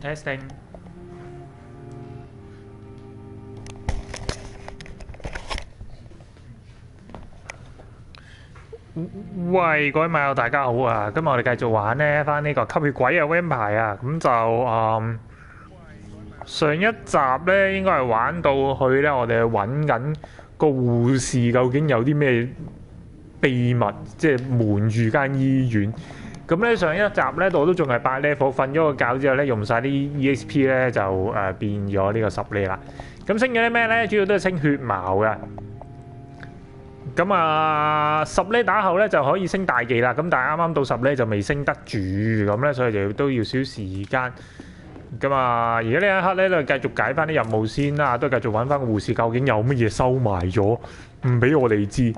testing。喂，各位網友大家好啊！今日我哋繼續玩呢翻呢個吸血鬼啊 Vampyr 啊，咁就上一集呢應該係玩到去呢，我哋揾緊個護士究竟有啲咩秘密，即係瞞住間醫院。咁咧上一集咧我都仲係8 level， 瞓咗個覺之後咧用晒啲 EXP 咧就變咗呢個10呢啦。咁升咗啲咩咧？主要都係升血矛嘅。咁10呢打後咧就可以升大技啦。咁但係啱啱到10呢就未升得住，咁咧所以就都要少時間。咁而家呢一刻咧都係繼續解翻啲任務先啦，都係繼續揾翻個護士究竟有乜嘢收埋咗，唔俾我哋知。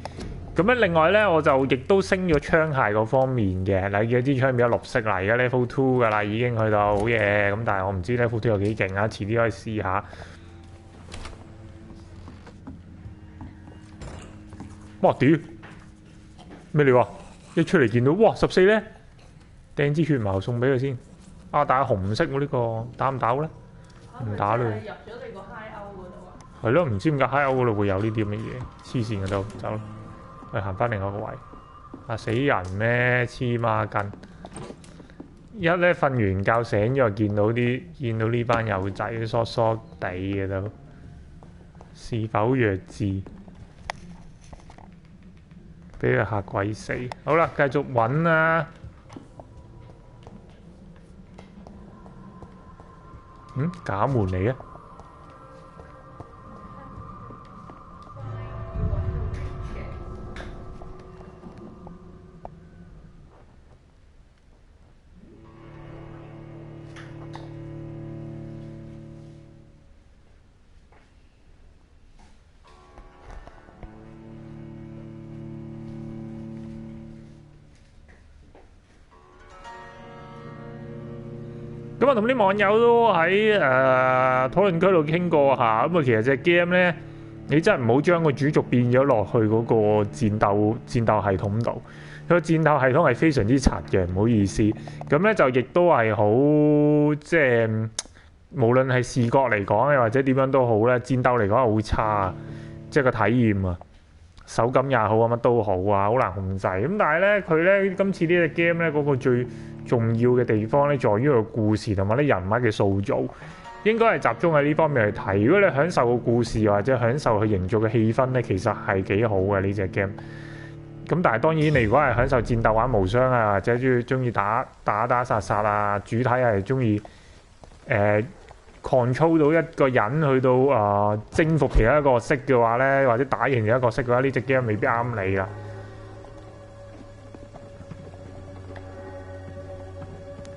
咁咧，另外咧，我就亦都升咗槍械嗰方面嘅。嗱，見支槍變咗綠色啦，而家 level 2噶啦，已經去到好嘢。咁但係我唔知 level 2有幾勁啊，遲啲可以試下。哇！屌咩料啊？一出嚟見到哇14咧，掟支血矛送俾佢先。但係紅色喎呢個，打唔打咧？唔打啦。入咗你個 high out 嗰度啊？係咯，唔知點解 high out 嗰度會有呢啲咁嘅嘢，黐線嘅都走啦。去行翻另外一個位，死人咩？黐孖筋！一咧瞓完覺醒咗，見到呢班友仔疏疏地嘅都，是否弱智？俾佢嚇鬼死！好啦，繼續揾啦。假門嚟嘅。咁同啲網友都喺討論區度傾過下，咁其實隻 game 咧，你真係唔好將個主軸變咗落去嗰個戰鬥系統度。佢個戰鬥系統係非常之殘嘅，唔好意思。咁咧就亦都係好即係，無論係視覺嚟講，又或者點樣都好咧，戰鬥嚟講係好差，即係個體驗啊，手感也好啊，乜都好啊，好難控制。咁但係咧，佢咧今次呢隻 game 咧嗰個最重要嘅地方咧，在於個故事同埋啲人物嘅塑造，應該係集中喺呢方面去睇。如果你享受個故事或者享受佢營造嘅氣氛咧，其實係幾好嘅呢隻 game。咁但係當然，你如果係享受戰鬥玩無雙啊，或者中意打殺啊，主體係中意control 到一個人去到征服其他一個角色嘅話咧，或者打贏其他角色嘅話，呢隻 game 未必啱你啦。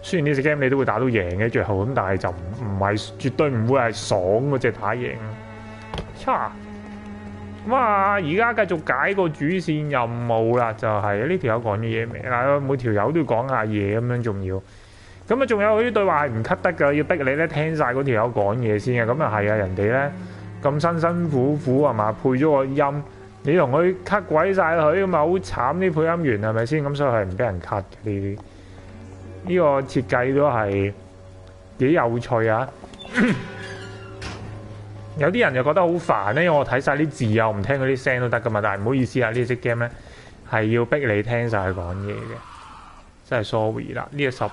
雖然呢隻 game 你都會打到贏嘅最後，咁但係就唔係絕對唔會係爽嗰隻打贏。咁而家繼續解個主線任務啦，就係呢條友講啲嘢未？嗱，每條友都要講下嘢咁樣，仲要。咁仲有嗰啲對話係唔 cut 得㗎，要逼你咧聽晒嗰條友講嘢先嘅。咁係啊，人哋咧咁辛辛苦苦係嘛，配咗個音，你同佢 cut 鬼晒佢，咁咪好慘啲配音員係咪先？咁所以係唔俾人 cut 嘅呢啲。呢個設計都係幾有趣啊！有啲人就覺得好煩咧，因為我睇晒啲字啊，我唔聽嗰啲聲都得噶嘛。但係唔好意思啊，呢隻 game 咧係要逼你聽晒佢講嘢嘅，真係 sorry 啦。呢個10，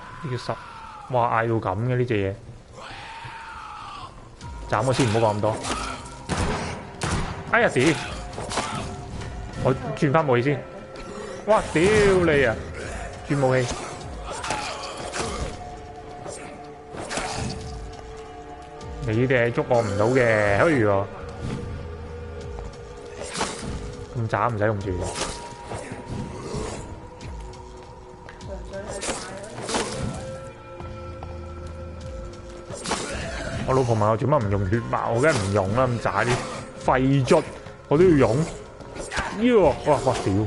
哇嗌到咁嘅呢隻嘢，斬我先，唔好講咁多。哎呀屌！我轉翻武器先。哇屌你啊！轉武器。你哋捉我唔到嘅，虛喎，咁渣唔使用住嘅。我老婆問我做乜唔用血矛，我梗係唔用啦，咁渣啲廢卒我都要用。哇屌！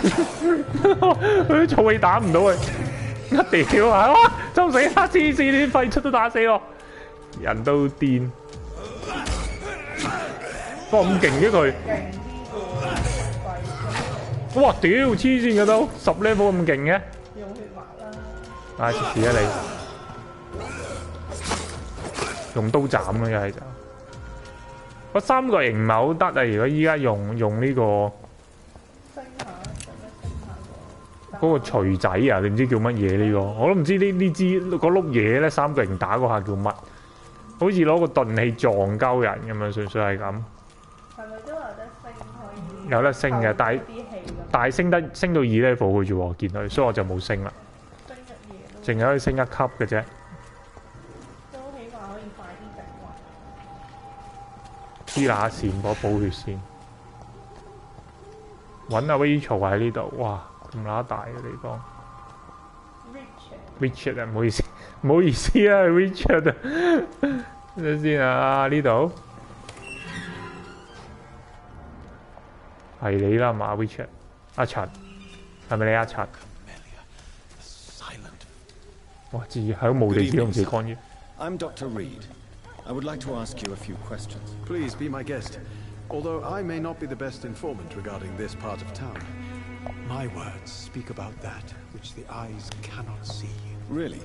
佢啲氣打唔到佢，一屌啊！就死啦！黐線，啲廢出都打死我，人都癲。哇咁勁嘅佢！哇屌黐線嘅都10 level 咁勁嘅。用血麻啦！唉，食屎啊你！用刀斬咯，又係就。個三角形唔係好得啊！如果依家用呢個。 嗰個錘仔啊，定唔知叫乜嘢呢個？我都唔知呢支嗰碌嘢咧，三角形打嗰下叫乜？好似攞個鈍器撞鳩人咁樣，純粹係咁。係咪都有得升可以？有得升嘅，但係升到2 level 嘅啫喎，見佢，所以我就冇升啦。升一嘢，淨係可以升1級嘅啫。都起碼可以快啲整喎。黐乸線，我補血先。揾阿 Rachel 喺呢度，哇！ 咁乸大嘅地方 ，Richard 啊，唔好意思，唔好意思啊 ，Richard 啊，睇下先啊，呢度係你啦嘛 ，Richard， 阿陳，係咪你阿陳？哇，自己喺無地同自己干擾。I'm Dr. Reed. I would like to ask you a few questions. Please be my guest. Although I may not be the best informant regarding this part of town. My words speak about that which the eyes cannot see. Really?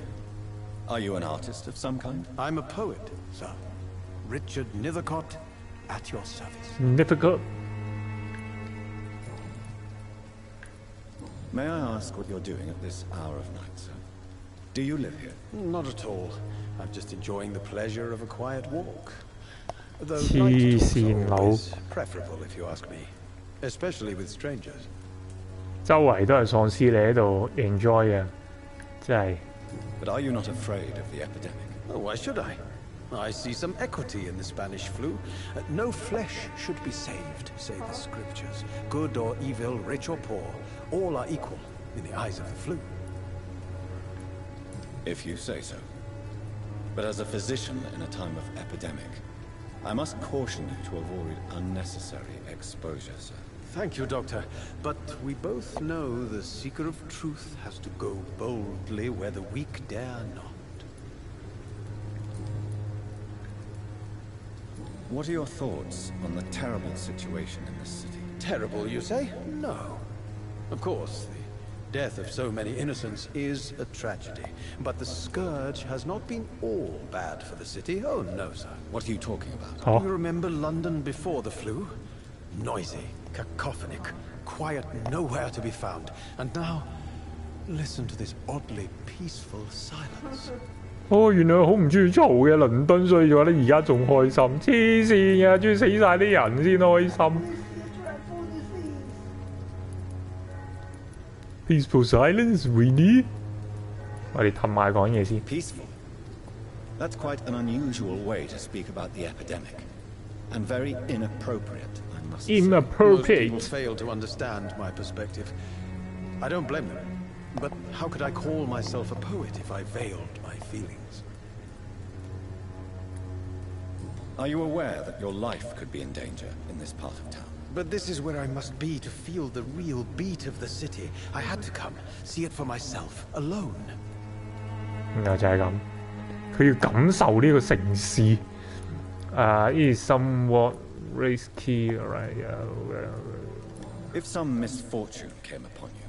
Are you an artist of some kind? I'm a poet, sir. Richard Nethercott, at your service. Nethercott. May I ask what you're doing at this hour of night, sir? Do you live here? Not at all. I'm just enjoying the pleasure of a quiet walk. Though night talks is preferable, if you ask me, especially with strangers. 周圍都係喪屍，你喺度 enjoy 嘅，真係。But are you not afraid of the epidemic? Oh, why should I? I see some equity in the Spanish flu. No flesh should be saved, say the scriptures. Good or evil, rich or poor, all are equal in the eyes of the flu. If you say so. But as a physician in a time of epidemic, I must caution you to avoid unnecessary exposure, sir. Thank you, Doctor. But we both know the seeker of truth has to go boldly where the weak dare not. What are your thoughts on the terrible situation in this city? Terrible, you say? No. Of course, the death of so many innocents is a tragedy. But the scourge has not been all bad for the city. Oh, no, sir. What are you talking about? Oh. You remember London before the flu? Noisy, cacophonic, quiet nowhere to be found. And now, listen to this oddly peaceful silence. 哦，原來好唔中意嘈嘅倫敦，所以嘅話咧，而家仲開心，黐線嘅，中意死晒啲人先開心。Peaceful silence, really？ 我哋氹埋講嘢先。Peaceful. That's quite an unusual way to speak about the epidemic, and very inappropriate. Inappropriate. Most people fail to understand my perspective. I don't blame them. But how could I call myself a poet if I veiled my feelings? Are you aware that your life could be in danger in this part of town? But this is where I must be to feel the real beat of the city. I had to come, see it for myself, alone. 就係咁，佢要感受呢個城市。It is somewhat risky, right? If some misfortune came upon you,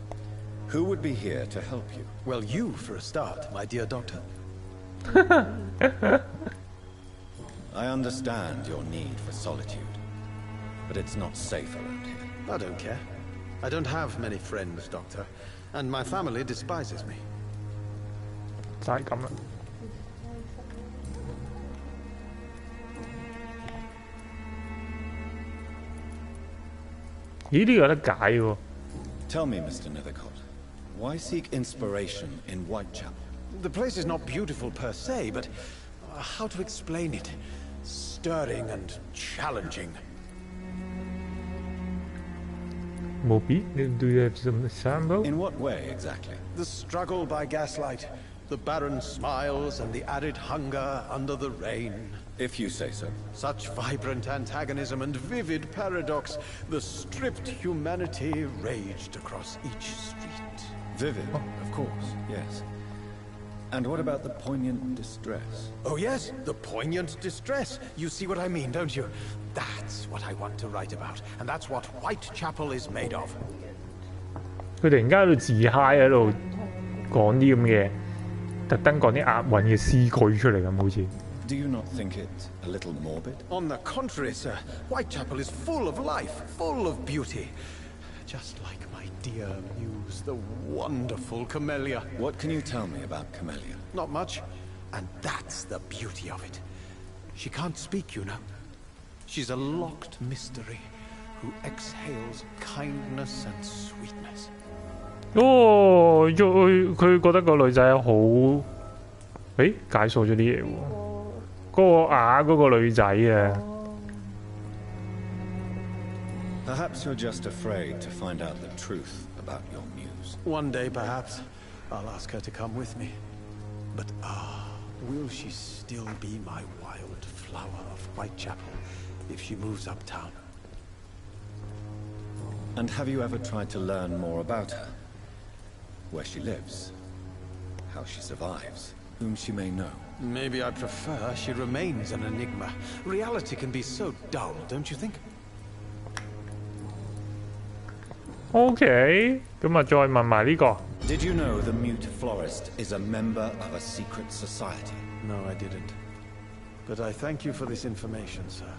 who would be here to help you? Well, you for a start, my dear doctor. I understand your need for solitude, but it's not safe around here. I don't care. I don't have many friends, Doctor, and my family despises me. 就係咁啦。咦？呢個有得解喎。Tell me, Mr. Nethercott. Why seek inspiration in Whitechapel? The place is not beautiful per se, but how to explain it? Stirring and challenging. Moby, do you have some sample? In what way, exactly? The struggle by gaslight, the barren smiles and the added hunger under the rain. If you say so. Such vibrant antagonism and vivid paradox. The stripped humanity raged across each street. Vivid, of course, yes. And what about the poignant distress? Oh yes, the poignant distress. You see what I mean, don't you? That's what I want to write about. And that's what Whitechapel is made of. 佢突然間喺度自嗨喺度講啲咁嘅，特登講啲押韻嘅詩句出嚟咁，好似。Do you not think it a little morbid? On the contrary, sir. Whitechapel is full of life, full of beauty. Just like my dear muse, the wonderful Camellia. What can you tell me about Camellia? Not much. And that's the beauty of it. She can't speak, you know. She's a locked mystery who exhales kindness and sweetness. 哦，佢覺得個女仔好，誒解鎖咗啲嘢喎。嗰個啞嗰個女仔啊。Perhaps you're just afraid to find out the truth about your muse. One day, perhaps, I'll ask her to come with me. But will she still be my wild flower of Whitechapel if she moves uptown? And have you ever tried to learn more about her? Where she lives? How she survives? Whom she may know? Maybe I prefer she remains an enigma. Reality can be so dull, don't you think? OK， 咁啊，再問埋呢個。Did you know the mute florist is a member of a secret society? No, I didn't. But I thank you for this information, sir.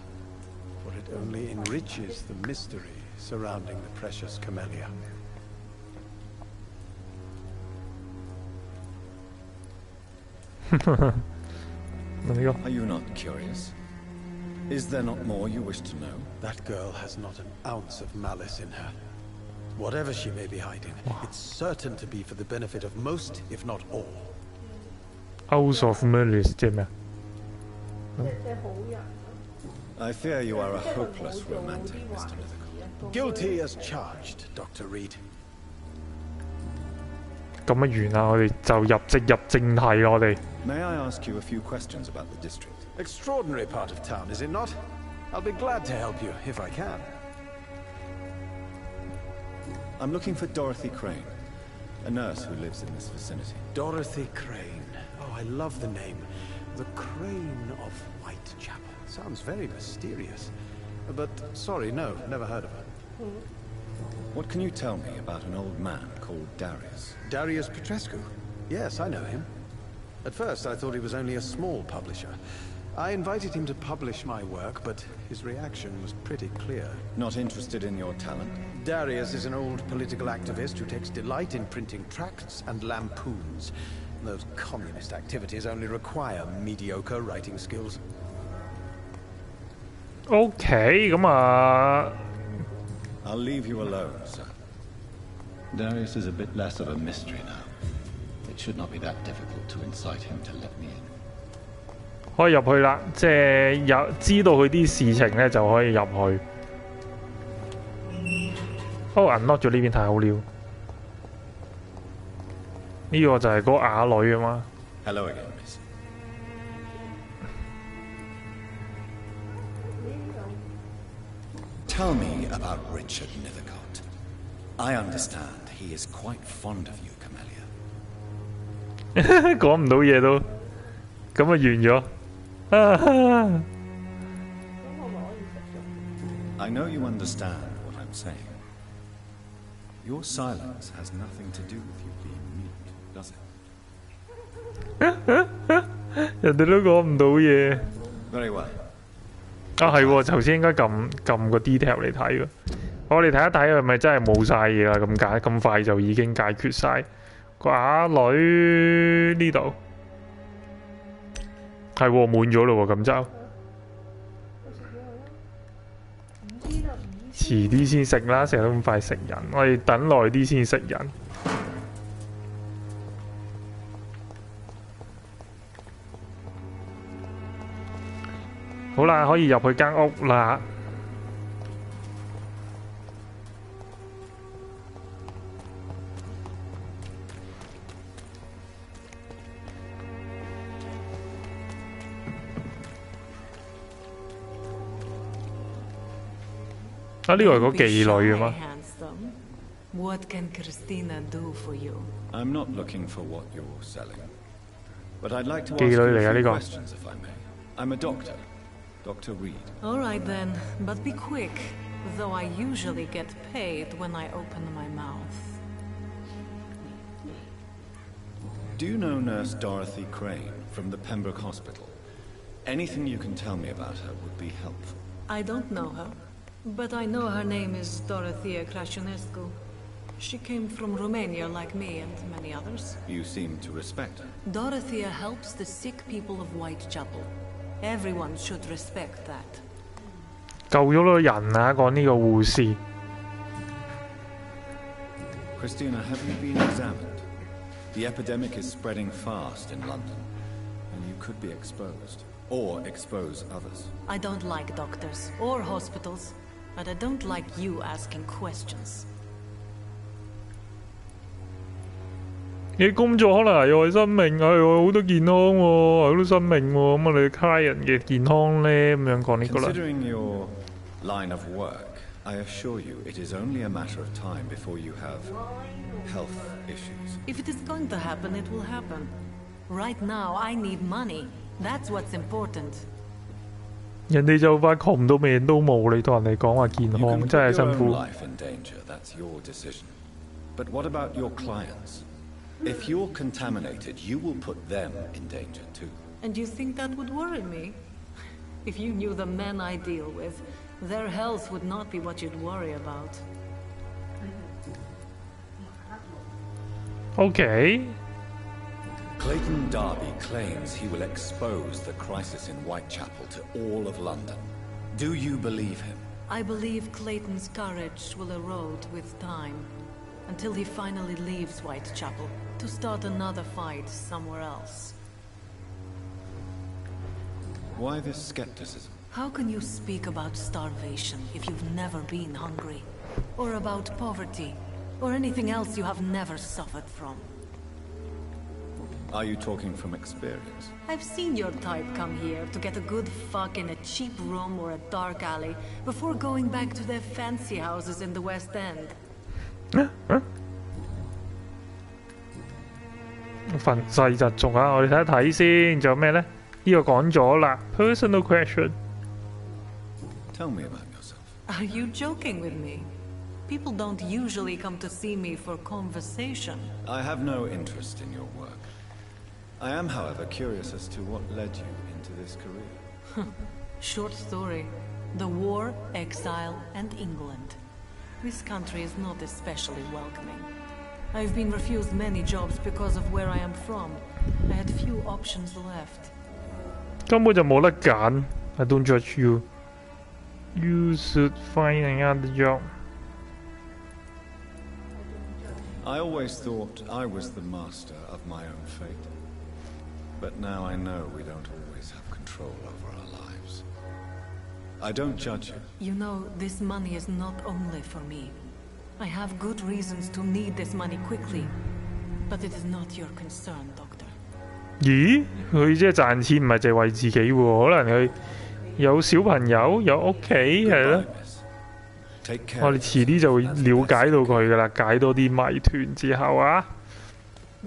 For it only enriches the mystery surrounding the precious Camellia. Are you not curious? Is there not more you wish to know? That girl has not an ounce of malice in her. Whatever she may be hiding, it's certain to be for the benefit of most, if not all. Ounce of malice 即係咩？ I fear you are a hopeless romantic, Mr. Mythical. Guilty as charged, Dr. Reed. 咁啊完啦，我哋就入正題啦，我哋。May I ask you a few questions about the district? Extraordinary part of town, is it not? I'll be glad to help you, if I can. I'm looking for Dorothy Crane, a nurse who lives in this vicinity. Dorothy Crane. Oh, I love the name. The Crane of Whitechapel. Sounds very mysterious. But, sorry, no, never heard of her. What can you tell me about an old man called Darius? Darius Petrescu? Yes, I know him. At first, I thought he was only a small publisher. I invited him to publish my work, but his reaction was pretty clear. Not interested in your talent? Darius is an old political activist who takes delight in printing tracts and lampoons. Those communist activities only require mediocre writing skills. OK， 咁啊。I'll leave you alone, sir. Darius is a bit less of a mystery now. It should not be that difficult to incite him to let me in. 可以入去啦，即係有知道佢啲事情咧，就可以入去。unlock 咗呢邊太好了。呢個就係嗰個啞女啊嘛。Hello again, Miss. Tell me about Richard Nethercott. I understand he is quite fond of you, Camellia. 講唔到嘢都，咁啊完咗。I know you understand what I'm saying. Your silence has nothing to do with you being mute, does it? 人哋都講唔到嘢。Very well. 啊係喎，頭先應該撳個 detail 嚟睇喎。我哋睇一睇係咪真係冇晒嘢啦？咁快就已經解決晒。個啞女呢度係喎，滿咗咯喎，咁就遲啲先食啦，成日都咁快食人，我哋等耐啲先食人。好啦，可以入去間屋啦。啊，呢個係個 Don't be 妓女啊 shy, 嘛。 handsome. What can Christina do for you? I'm not looking for what you're selling, but I'd like to ask 妓女 you 嚟 a 㗎呢 few 個。 questions if I may. I'm a doctor, Dr. Reed. All right then, but be quick. Though I usually get paid when I open my mouth. Do you know Nurse Dorothy Crane from the Pembroke Hospital? Anything you can tell me about her would be helpful. I don't know her, but I know her name is Dorothea Crăciunescu. She came from Romania like me and many others. You seem to respect her. Dorothea helps the sick people of Whitechapel. Everyone should respect that. 救咗個人啊！講呢個護士。 Christina, have you been examined? The epidemic is spreading fast in London, and you could be exposed, or expose others. I don't like doctors or hospitals, but I don't like you asking questions. 你工作可能危害生命啊，有好多健康喎，好多生命喎，咁我哋客人嘅健康咧，咁樣講呢個啦。 Considering your line of work, I assure you it is only a matter of time before you have health issues. If it is going to happen, it will happen. Right now, I need money. That's what's important. 人哋就快窮到命都冇，你同人哋講話健 You can 康 put 真係 your 辛 own 苦。 life in danger. That's your decision. But what about your clients? If you're contaminated, you will put them in danger too. And you think that would worry me? If you knew the men I deal with, their health would not be what you'd worry about. OK， Clayton Darby claims he will expose the crisis in Whitechapel to all of London. Do you believe him? I believe Clayton's courage will erode with time, until he finally leaves Whitechapel to start another fight somewhere else. Why this skepticism? How can you speak about starvation if you've never been hungry? Or about poverty? Or anything else you have never suffered from? Are you talking from experience? I've seen your type come here to get a good fuck in a cheap room or a dark alley before going back to their fancy houses in the West End. 憤世嫉俗啊！我哋睇一睇先，仲有咩咧？呢個講咗啦 ，personal question。 Tell me about yourself. Are you joking with me? People don't usually come to see me for conversation. I have no interest in your work. I am, however, curious as to what led you into this career. Short story. The war, exile, and England. This country is not especially welcoming. I've been refused many jobs because of where I am from. I had few options left. 根本就冇得揀。I don't judge you. You should find another job. I always thought I was the master of my own fate. But now I know we don't always have control over our lives. I don't judge you. You know, this money is not only for me. I have good reasons to need this money quickly. But it is not your concern, Doctor. 咦？佢即係賺錢唔係淨係為自己喎，可能佢有小朋友，有屋企係咯。 Goodbye, miss. Take care. 我哋遲啲就會了解到佢噶啦，解多啲謎團之後啊，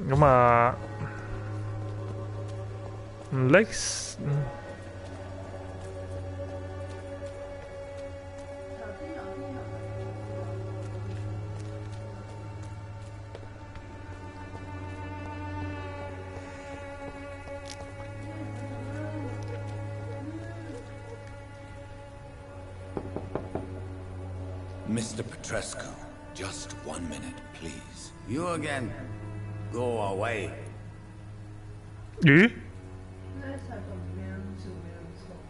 咁啊 ，next，Mr. Petrescu, just 1 minute, please. You again. Go away. 咦？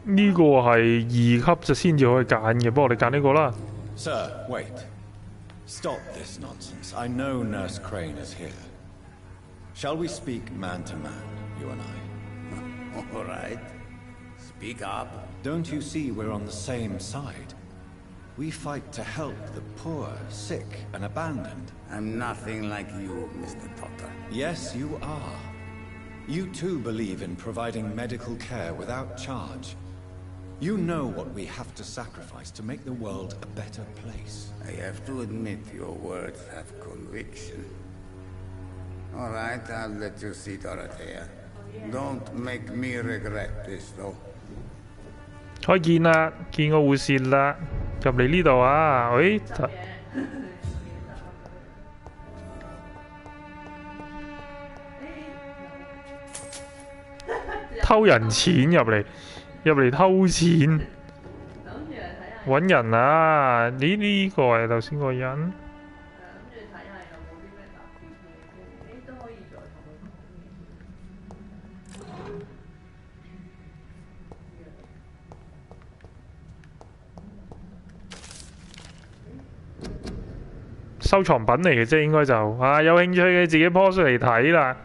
呢個係2級就先至可以揀嘅，不過我哋揀呢個啦。 Sir, wait. Stop this nonsense. I know Nurse Crane is here. Shall we speak man to man, you and I? All right. Speak up. Don't you see we're on the same side? We fight to help the poor, sick, and abandoned. I'm nothing like you, Mr. Doctor. Yes, you are. You too believe in providing medical care without charge. You know what we have to sacrifice to make the world a better place. I have to admit your words have conviction. All right, I'll let you see Dorothea. Don't make me regret this, though. 開見啦，見個護士啦，入嚟呢度啊！誒，偷人錢入嚟偷錢，揾人啊！呢個係頭先個人。收藏品嚟嘅啫，應該就有興趣嘅自己 po 出嚟睇啦。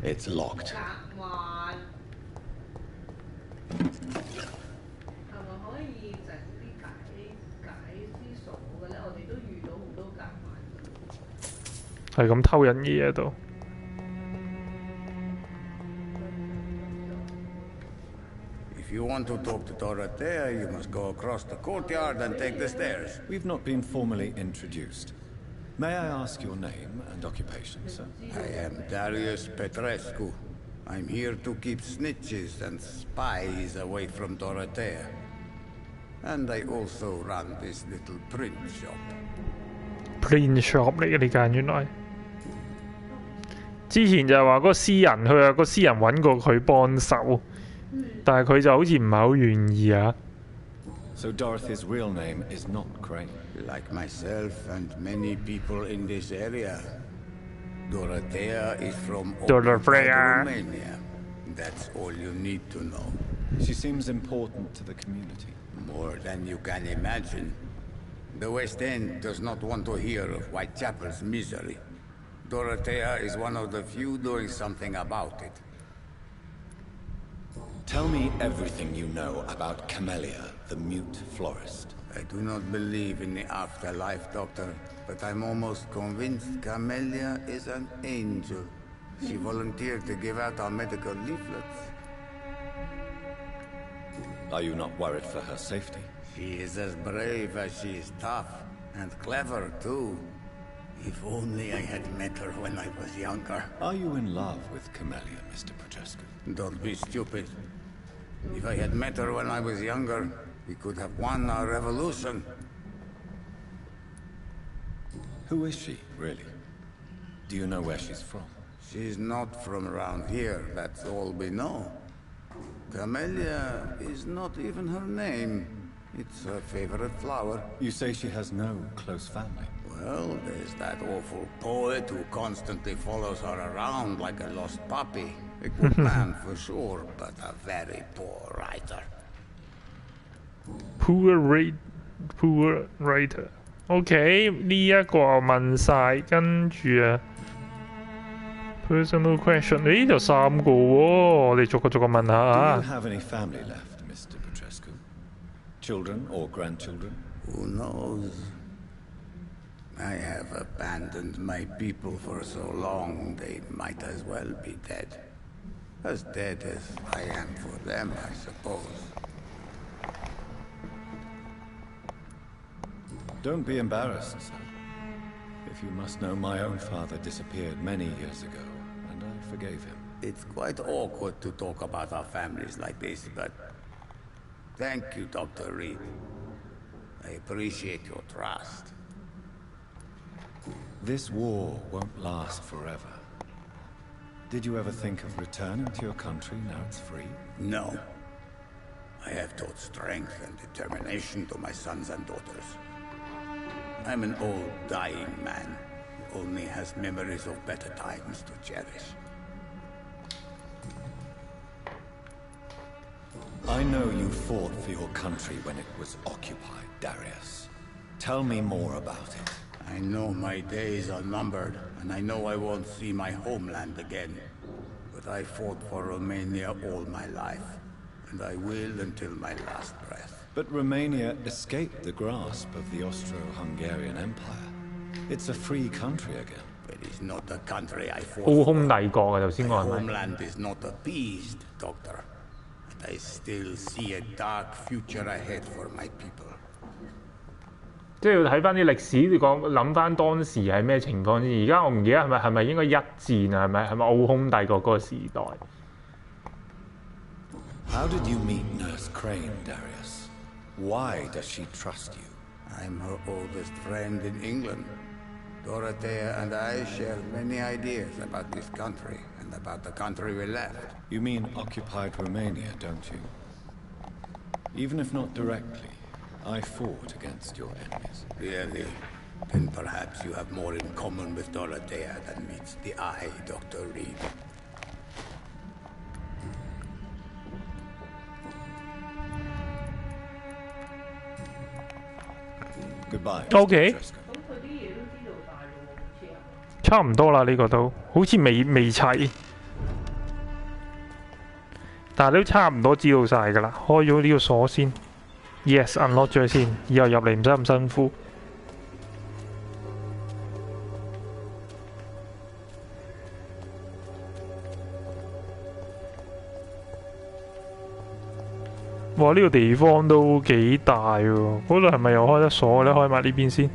It's locked. 係咁偷人嘢喺度。If you want to talk to Dorothea, you must go across the courtyard and take the stairs. We've not been formally introduced. May I ask your name and occupation, sir? I am Darius Petrescu. I'm here to keep snitches and spies away from Dorothea. And I also run this little print shop. print shop 嚟嘅呢間原來。之前就係話嗰個私人，佢話個私人揾過佢幫手，但係佢就好似唔係好願意啊。So Dorothy's real name is not Crane. Like myself and many people in this area, Dorothea is from Romania. That's all you need to know. She seems important to the community. More than you can imagine. The West End does not want to hear of Whitechapel's misery. Dorothea is one of the few doing something about it. Tell me everything you know about Camellia, the mute florist. I do not believe in the afterlife, Doctor, but I'm almost convinced Camellia is an angel. She volunteered to give out our medical leaflets. Are you not worried for her safety? She is as brave as she is tough, and clever too. If only I had met her when I was younger. Are you in love with Camellia, Mr. Petrescu? Don't be stupid. If I had met her when I was younger, we could have won our revolution. Who is she, really? Do you know where she's from? She's not from around here, that's all we know. Camellia is not even her name. It's her favorite flower. You say she has no close family. Well, there's that awful poet who constantly follows her around like a lost puppy. A good man for sure, but a very poor writer. Poor writer。OK， 呢一個問晒，跟住personal question， 呢度3個喎，我哋逐個問下啊。Do you have any family left, Mr. Petrescu? Children or grandchildren? Who knows? I have abandoned my people for so long, they might as well be dead. As dead as I am for them, I suppose. Don't be embarrassed, sir. If you must know, my own father disappeared many years ago, and I forgave him. It's quite awkward to talk about our families like this, but thank you, Dr. Reed. I appreciate your trust. This war won't last forever. Did you ever think of returning to your country now it's free? No. I have taught strength and determination to my sons and daughters. I'm an old, dying man who only has memories of better times to cherish. I know you fought for your country when it was occupied, Darius. Tell me more about it. I know my days are numbered, and I know I won't see my homeland again. But I fought for Romania all my life, and I will until my last breath. But Romania escaped the grasp of the Austro-Hungarian Empire. It's a free country again. It is not the country I fought 奧 for. 匈帝國啊，頭先 My 講係咪？ homeland is not appeased, Doctor. And I still see a dark future ahead for my people. 即係要睇翻啲歷史，講諗翻當時係咩情況先。而家我唔記得係咪應該一戰啊？係咪奧匈帝國嗰個時代？ How did you meet Nurse Crane, Darius? Why does she trust you? I'm her oldest friend in England. Dorothea and I share many ideas about this country and about the country we left. You mean occupied Romania, don't you? Even if not directly, I fought against your enemies. Really? Then perhaps you have more in common with Dorothea than meets the eye, Dr. Reed. Goodbye. Okay. Mr. Tresca. 差唔多啦，呢、個都好似未齊，但係都差唔多知道晒㗎啦。開咗呢個鎖先 ，yes unlock 咗先，以後入嚟唔使咁辛苦。哇！呢、個地方都幾大喎，嗰度係咪又開得鎖咧？開埋呢邊先。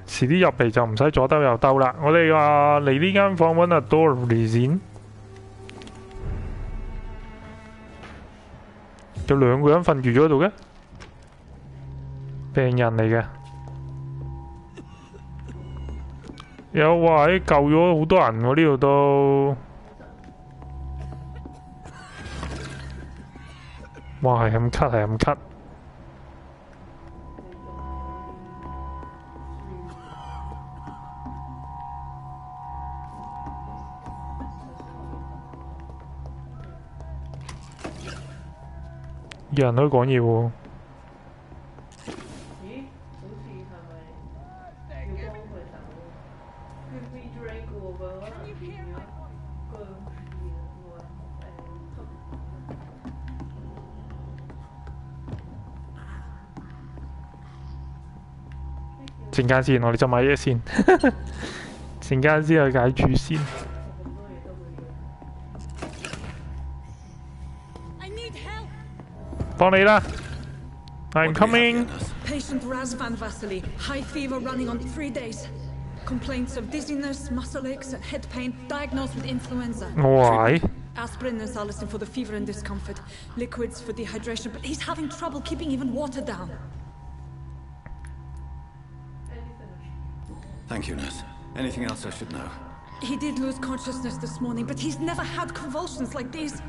遲啲入嚟就唔使左兜右兜啦。我哋話嚟呢間房揾阿 Dory 先，有兩個人瞓住咗喺度嘅，病人嚟嘅。有話救咗好多人喎，呢度都，哇係咁咳係咁咳。有人可以講嘢喎。陣間先，我哋執埋嘢先。陣間先去解住先。幫你啦 ，I'm coming。 Patient Razvan Vasily, high fever running on 3 days. Complaints of dizziness, muscle aches, and head pain, diagnosed with influenza. 喂， Aspirin and salicin for the fever and discomfort, liquids for dehydration, but he's having trouble keeping even water down. Thank you, nurse. Anything else I should know? He did lose consciousness this morning, but he's never had convulsions like these.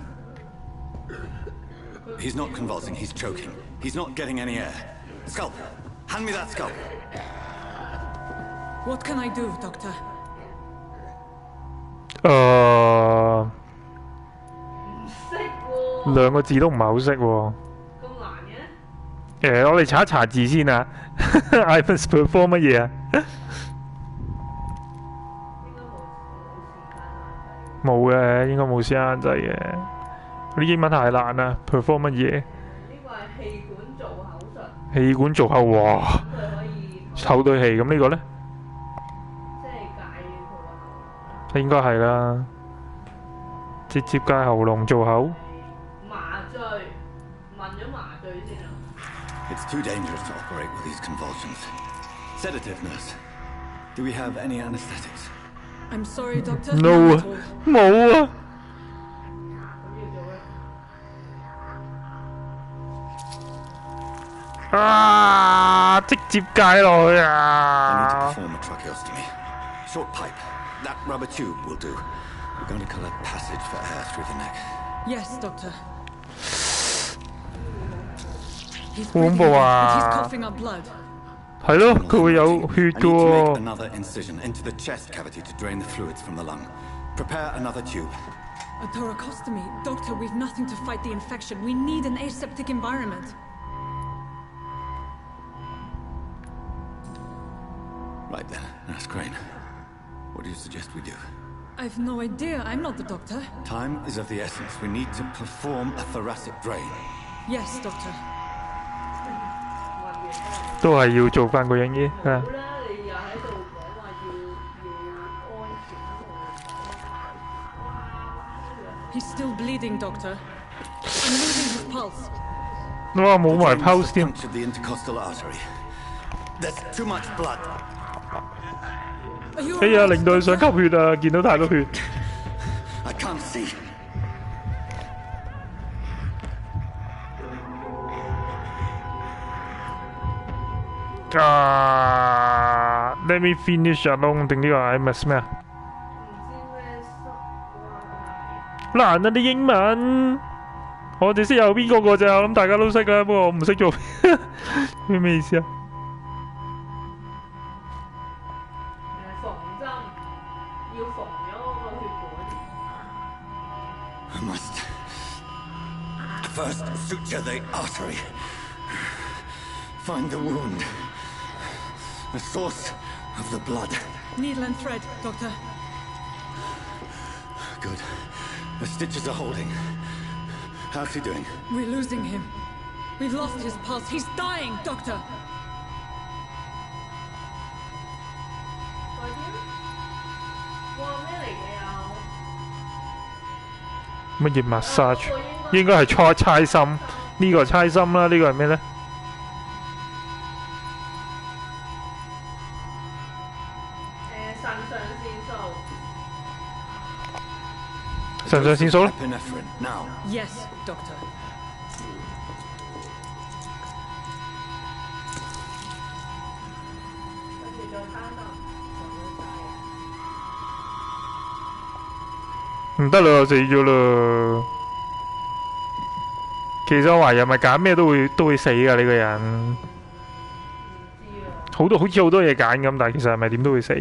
He's not convulsing, he's choking. He's not getting any air. Scalpel! Hand me that scalpel! What can I do, Doctor? 兩個字都唔係好識喎。我哋查一查字先啊。Ivan perform 乜嘢啊？冇嘅，應該冇時間制嘅。嗰啲英文太難啦。perform 乜嘢？氣管做口哇，透對氣咁呢個呢？應該係啦，直接戒喉嚨做口。It's too dangerous to operate with these convulsions. Sedative, nurse. Do we have any anesthetics? I'm sorry, Doctor. No 啊，冇啊。啊！直接戒落去 I need to 啊！ perform a tracheostomy. Short pipe. That rubber tube will do. We're going to cut a passage for air through the neck. Yes, Doctor. He's 好恐 breathing 怖 in, but he's 啊！ coughing up blood. 係咯，佢會有血 I 嘅 need to make 喎。 another incision into the chest cavity to drain the fluids from the lung. Prepare another tube. A thoracostomy. Doctor, we've nothing to fight the infection. We need an aseptic environment. Right then, Nurse Crane. What do you suggest we do? I've no idea. I'm not the doctor. Time is of the essence. We need to perform a thoracic drain. Yes, doctor. 都係要做翻個樣嘢啊！ He's still bleeding, doctor. I'm losing his pulse. 哇，冇埋 pulse 添。 Punctured the intercostal artery. There's too much blood. Are you 哎呀， alright, 令到佢想 doctor? 吸血啊！見到太多血。 I can't see. Let me finish alone 定呢個 MS 咩啊？難啊啲英文，我哋識有邊個咋？我諗大家都識啦，不過我唔識做咩意思啊？ I must first suture the artery. Find the wound. The source of the blood. Needle and thread, doctor. Good. The stitches are holding. How's he doing? We're losing him. We've lost his pulse. He's dying, doctor. 乜嘢 massage？ 應該係猜心，呢個猜心啦，呢個係咩咧？腎上腺素咯。 Epinephrine now. Yes, doctor. 唔得啦，死咗啦！其實我懷疑咪揀咩都會死㗎呢個人，好似好多嘢揀咁，但係其實係咪點都會死？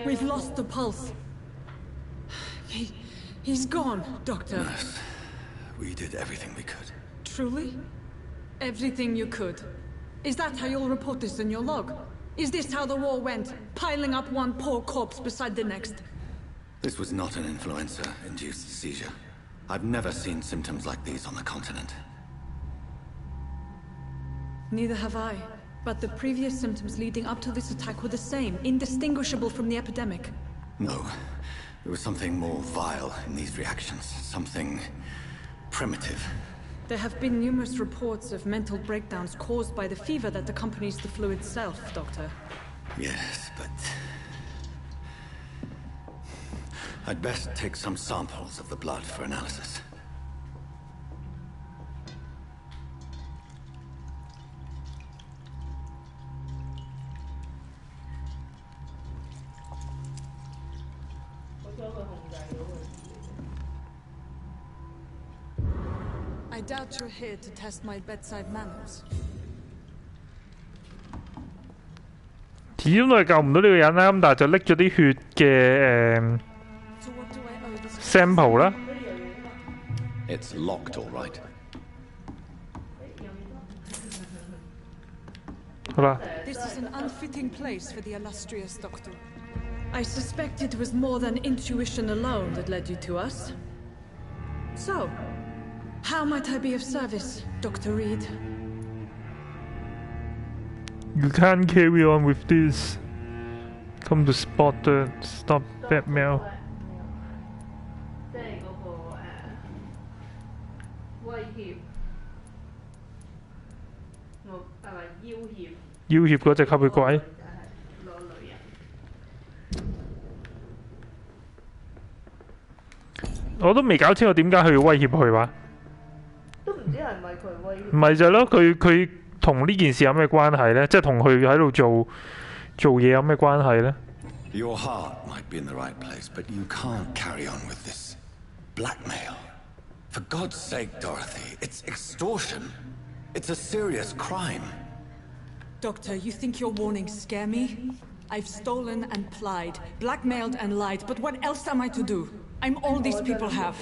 We've lost the pulse. He's gone, doctor. We did everything we could. Truly? Everything you could. Is that how you'll report this in your log? Is this how the war went? Piling up one poor corpse beside the next? This was not an influenza-induced seizure. I've never seen symptoms like these on the continent. Neither have I. But the previous symptoms leading up to this attack were the same, indistinguishable from the epidemic. No. There was something more vile in these reactions. Something primitive. There have been numerous reports of mental breakdowns caused by the fever that accompanies the flu itself, Doctor. Yes, but... I'd best take some samples of the blood for analysis. I doubt you're here to test my bedside manners. 始終都係救唔到呢個人啦，咁但係就拎咗啲血嘅 So what do I owe this? sample 啦。 It's locked, all right. 好啦， This is an unfitting place for the illustrious Doctor. I suspect it was more than intuition alone that led you to us. So, how might I be of service, Dr. Reed? You can't carry on with this. Come to stop that mail. 即係嗰個威脅，我係咪要挾？要挾嗰隻吸血鬼。就係攞女人。我都未搞清楚點解佢要威脅佢話。都唔知係咪佢威脅？唔係就係咯，佢同呢件事有咩關係咧？即係同佢喺度做嘢有咩關係咧？ Your heart might be in the right place, but you can't carry on with this blackmail. For God's sake, Dorothy, it's extortion. It's a serious crime. Doctor, you think your warnings scare me? I've stolen and plied, blackmailed and lied, but what else am I to do? I'm all these people have.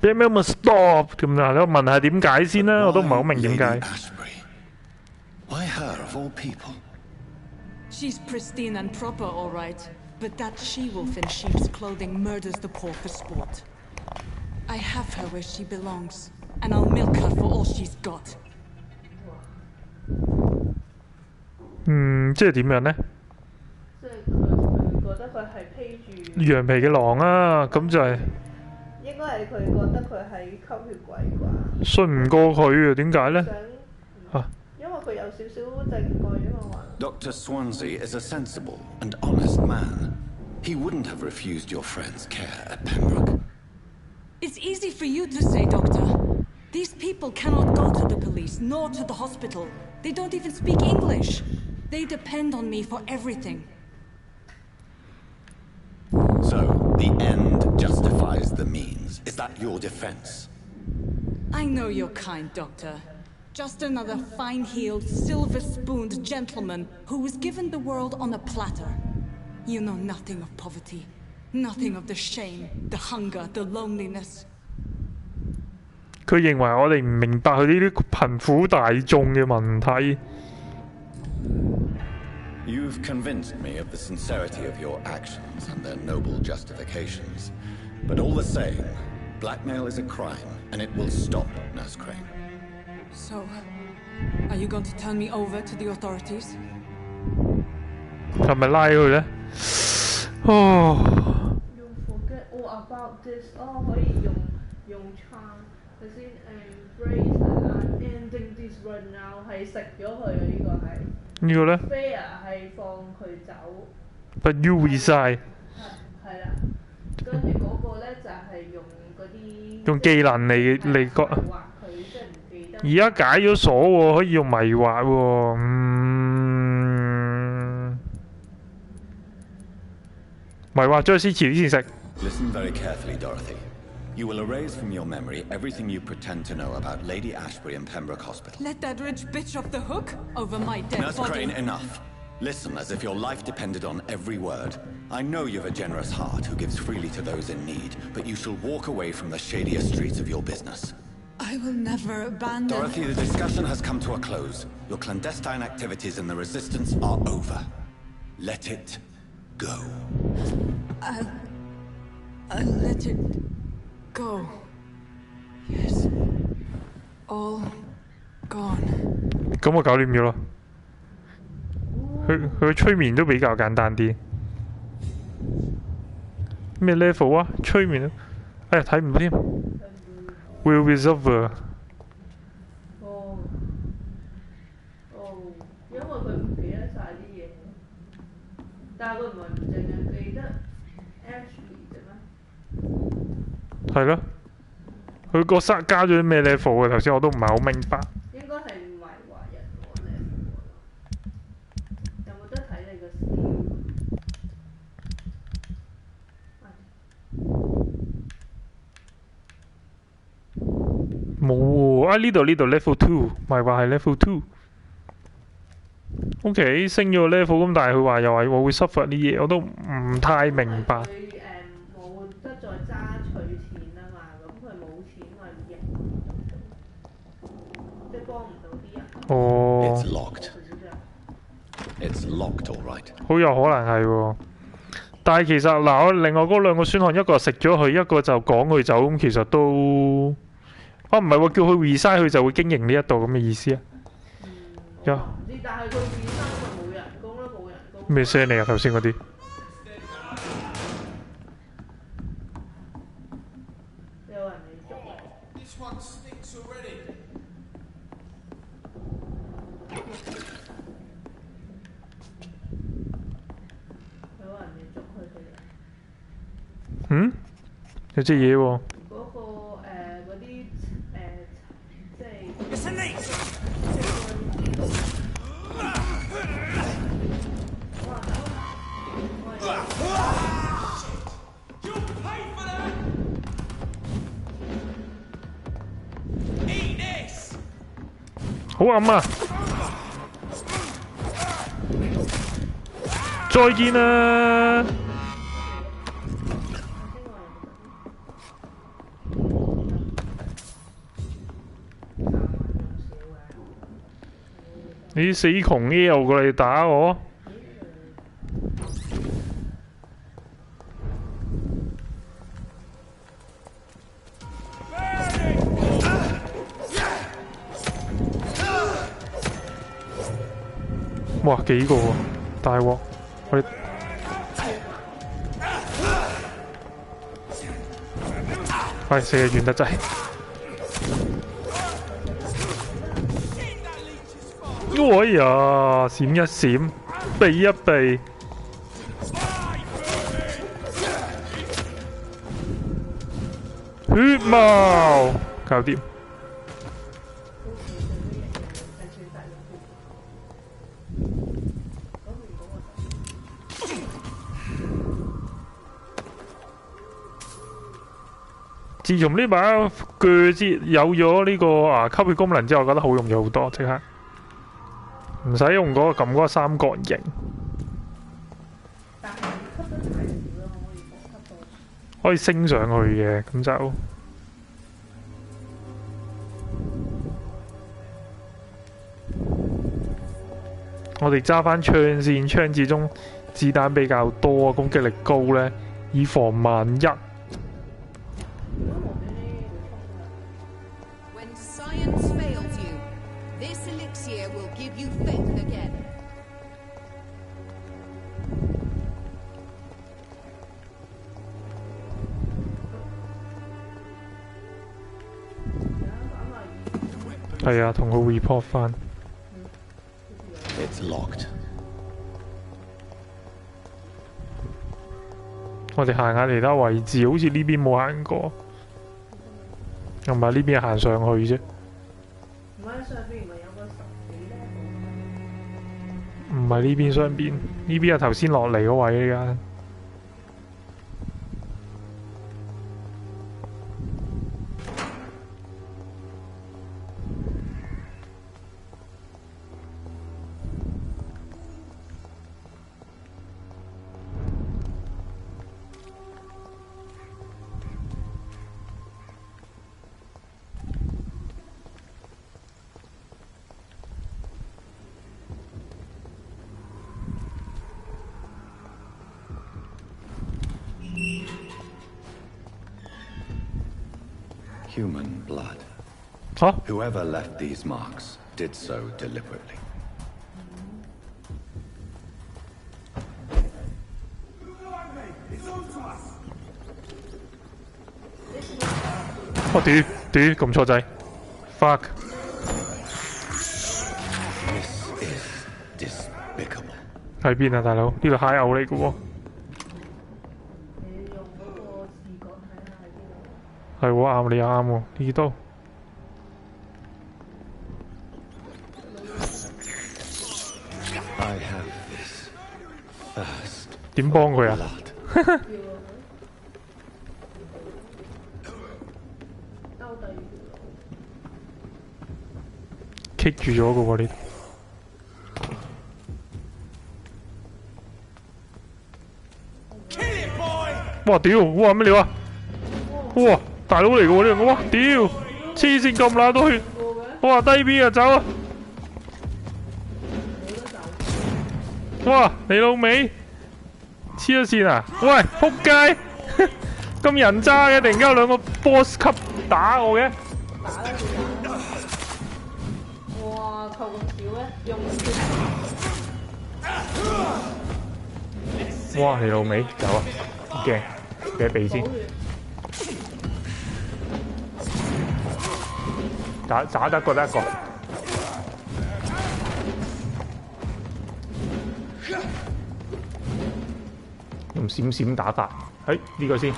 俾咩咪 stop 咁啦？你問下點解先啦？我都唔係好明點解。 Ashbury? Why her of all people? She's pristine and proper, all right. But that she-wolf in sheep's clothing murders the poor for sport. I have her where she belongs, and I'll milk her for all she's got. 即係點樣呢？即係佢覺得佢係披住羊皮嘅狼啊，咁就係應該係佢覺得佢係吸血鬼啩。信唔過佢啊？點解呢？因為佢有少少證據啊嘛話。Dr. Swansea is a sensible and honest man. He wouldn't have refused your friend's care at Pembroke. It's easy for you to say, Doctor. These people cannot go to the police, nor to the hospital. They don't even speak English. They depend on me for everything. So, the end justifies the means. Is that your defense? I know you're kind, Doctor. Just another fine-heeled, silver-spooned gentleman who was given the world on a platter. You know nothing of poverty. Nothing of the shame, the hunger, the loneliness. 佢認為我哋唔明白佢呢啲貧苦大眾嘅問題。You've convinced me of the sincerity of your actions and their noble justifications. But all the same, blackmail is a crime, and it will stop, Nurse Crane. So, are you going to turn me over to the authorities? 係咪拉佢呢？哦。You forget all about this. 可以用撐佢先embrace and ending this right now 係食咗佢啊！呢個係。呢個呢 Fair 係放佢走。But you resign。係啦，跟住嗰個咧就係用嗰啲。用技能嚟個。而家解咗鎖喎，可以用迷惑喎。迷惑咗先遲啲先食。Listen very carefully, Dorothy. You will erase from your memory everything you pretend to know about Lady Ashbury and Pembroke Hospital. Let that rich bitch off the hook over my dead Nurse body. Crane, enough. Listen as if your life depended on every word. I know you've a generous heart who gives freely to those in need, but you shall walk away from the shadier streets of your business. I will never abandon... Dorothy, the discussion has come to a close. Your clandestine activities in the Resistance are over. Let it go. I'll let it go. Yes. All gone. 咁我搞掂咗咯。佢催眠都比較簡單啲。咩 level 啊？催眠啊！哎呀，睇唔到添。Will resolve。因為佢唔記得晒啲嘢，但係佢唔係唔淨係記得 Ashley 啫咩？係咯。佢個加咗啲咩 level 啊？頭先我都唔係好明白。應該係迷惑人喎 level 有冇得睇你個 skill？冇喎，啊呢度 level two， 迷惑係 level two。OK， 升咗個 level 咁，但係佢話又話我會 suffer 啲嘢，我都唔太明白。佢冇得再揸取錢啊嘛，咁佢冇錢咪贏即係幫唔到啲人。哦。It's locked. It's locked, all right. 好有可能係喎，但係其實嗱，我另外嗰兩個選項，一個食咗佢，一個就趕佢走，咁其實都，唔係喎，叫佢 resign 佢就會經營呢一度咁嘅意思啊？有。但係佢 resign 咪冇人工咯，冇人工。咩聲嚟啊？頭先嗰啲。有人嚟捉你。This one stinks already. 有人嚟捉佢哋。嗯？有隻嘢喎。嗰個嗰啲即係。好暗啊！再見啦！你死窮 L 過嚟打我！哇，幾個喎！大鑊！我哋係死啊，遠得滯！哎呀，閃一閃，避一避。血矛，搞掂。自從呢把鋸之有咗呢個吸血功能之後，我覺得好用咗好多，即刻唔使用嗰個撳嗰個三角形。但係吸得太少啦，可以吸到。可以升上去嘅，咁就我哋揸翻槍先，槍始終子彈比較多，攻擊力高呢，以防萬一。When science fails you, this elixir will give you faith again. 係啊，同佢 report 翻。It's locked. 我哋行下其他位置，好似呢邊冇行過，又唔係呢邊行上去啫。唔係上邊唔係有個十幾咧？唔係呢邊上邊，呢邊係頭先落嚟嗰位嚟㗎。Human blood. 嚇 Whoever left these marks did so deliberately. 我屌咁錯掣 ，fuck！ This is despicable. 喺邊啊，大佬？呢度蟹牛嚟嘅喎。你用嗰個視覺睇下喺邊度。係喎，啱你又啱喎，呢度。I have this thirst 點幫佢啊？ blood. 兜第二條路。棘住咗嘅喎呢度。哇屌！哇咩料啊？哇大佬嚟嘅喎呢個！哇屌！黐線咁乸多血！哇低 B 啊走啊！哇你老味！黐咗線啊！喂仆街！咁人渣嘅，突然間有兩個 boss 級打我嘅。哇扣咁少咧，用哇你老味走啊！驚俾避先。打得個得一個。用閃閃打法，呢個先。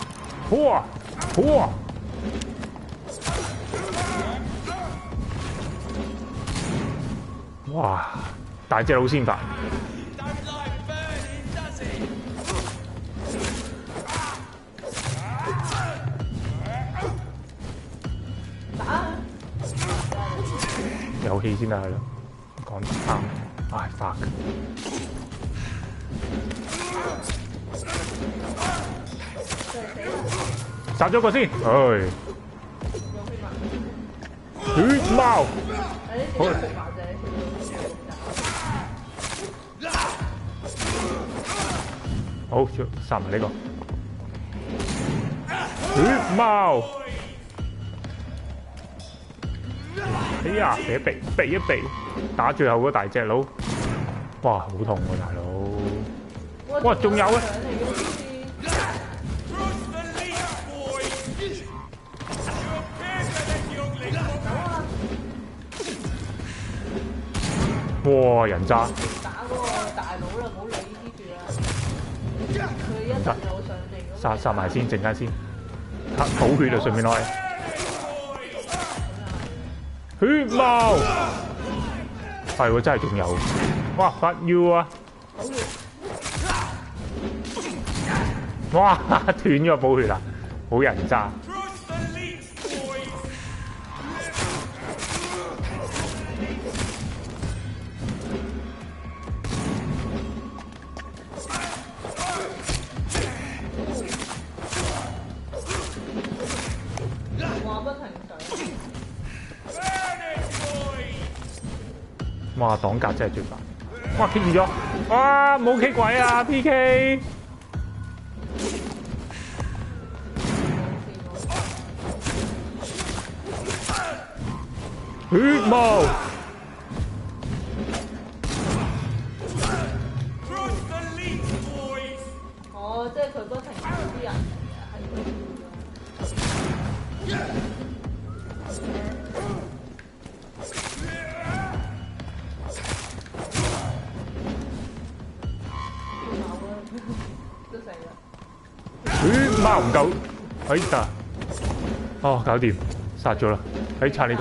哇！哇！哇！大隻佬先發。有氣先啦，係咯，講得啱。唉 fuck！ 殺咗個先，唉！血貓，好，好，殺埋呢個血貓。哎呀，避一避，打最後嗰大隻佬。哇，好痛喎、大佬！哇，仲有啊！哇，人渣！打嗰個大佬啦，唔好理呢啲住啦。佢一陣又上嚟。殺埋先，陣間先。倒血啊，順便攞嚟。血貓！係喎，真係仲有。哇！Fuck you 啊！哇！斷咗個補血啦，好人渣。哇！擋格真係最煩。哇！棘住咗！哇！冇棘鬼啊 ！PK。血毛。哦，即係佢不停有啲人係佢。血貓唔夠，哎得，哦搞掂，殺咗啦，哎拆呢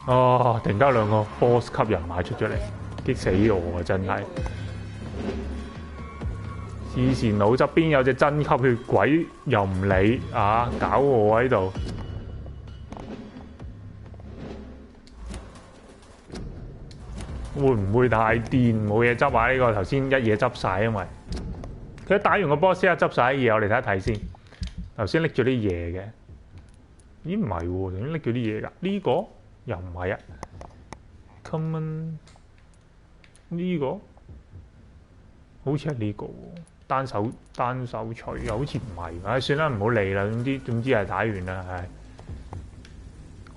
個，哦突然間兩個 boss 級人馬出咗嚟，激死我啊真係！黐線佬側邊有隻真吸血鬼又唔理啊，搞我喺度。會唔會太癲？冇嘢執啊！呢、個頭先一嘢執晒，因為佢打完個 boss 即刻執晒啲嘢，我哋睇一睇先。頭先拎咗啲嘢嘅，咦唔係喎，頭先拎咗啲嘢㗎。呢、個又唔係啊 ，common 呢個好似係呢個喎，單手錘又好似唔係。唉，算啦，唔好理啦。總之係打完啦，係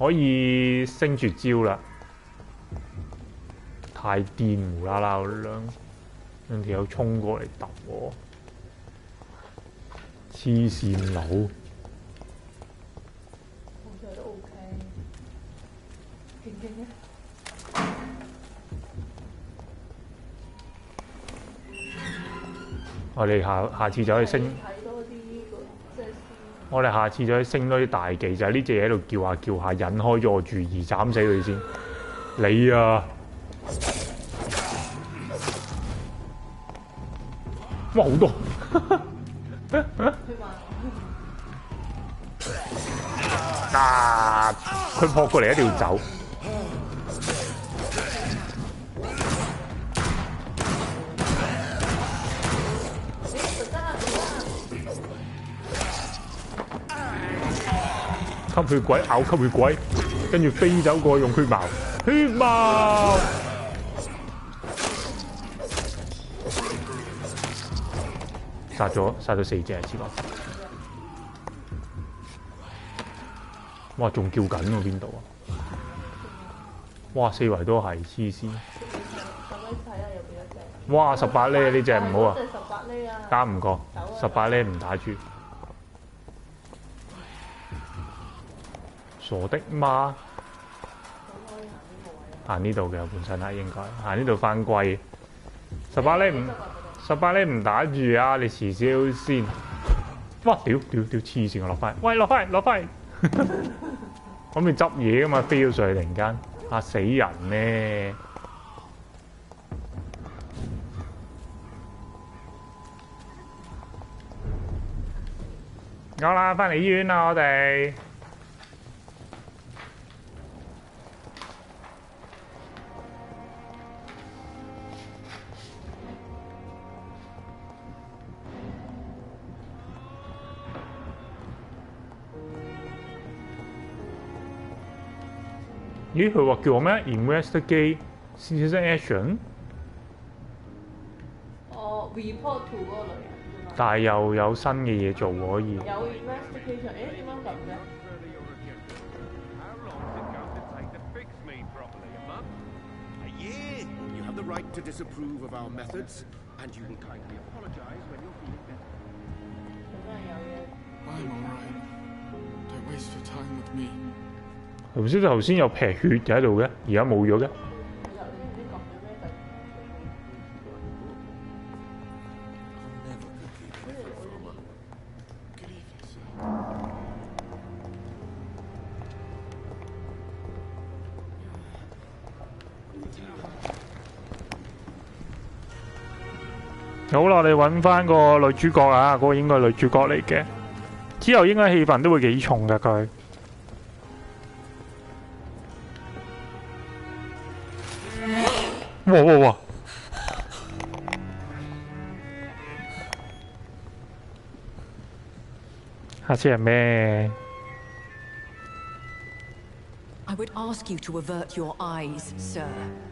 可以升絕招啦。太癲，無啦啦兩條友衝過嚟揼我，黐線佬！好似都 OK，勁勁嘅。我哋下次就可以升。睇多啲即係。我哋下次就可以升多啲大技，就係呢隻嘢喺度叫下叫下，引開咗我注意，斬死佢先。你啊！哇好多！啊！佢撲過嚟一定要走。吸血鬼咬吸血鬼，跟住飛走過去用血矛，血矛。殺咗4隻啊！似話，哇！仲叫緊喎邊度啊？哇！四圍都係黐線。哇！18呢呢隻唔好啊，打唔過，18呢唔打住。傻的嗎？行呢度嘅本身係應該行呢度翻歸。18呢唔打住啊！你遲少先。哇！屌黐線！我落翻，喂落翻嚟！我咪執嘢噶嘛，飛咗上去突然間嚇死人咩？有啦，翻嚟醫院啦，我哋。咦？佢話叫我咩 ？Investigate citizen action。哦 ，report to 嗰個女人啫嘛。但係又有新嘅嘢做可以。有 investigation，誒點樣咁嘅？ right to disapprove of our methods, and you will kindly apologize when you're feeling better. I'm alright. Don't waste your time with me. 頭先有劈血喺度嘅，而家冇咗嘅。好啦，我哋揾翻個女主角啊，嗰、個應該係女主角嚟嘅。之後應該氣氛都會幾重㗎佢。哇！下次係咩？ I would ask you to avert your eyes, sir.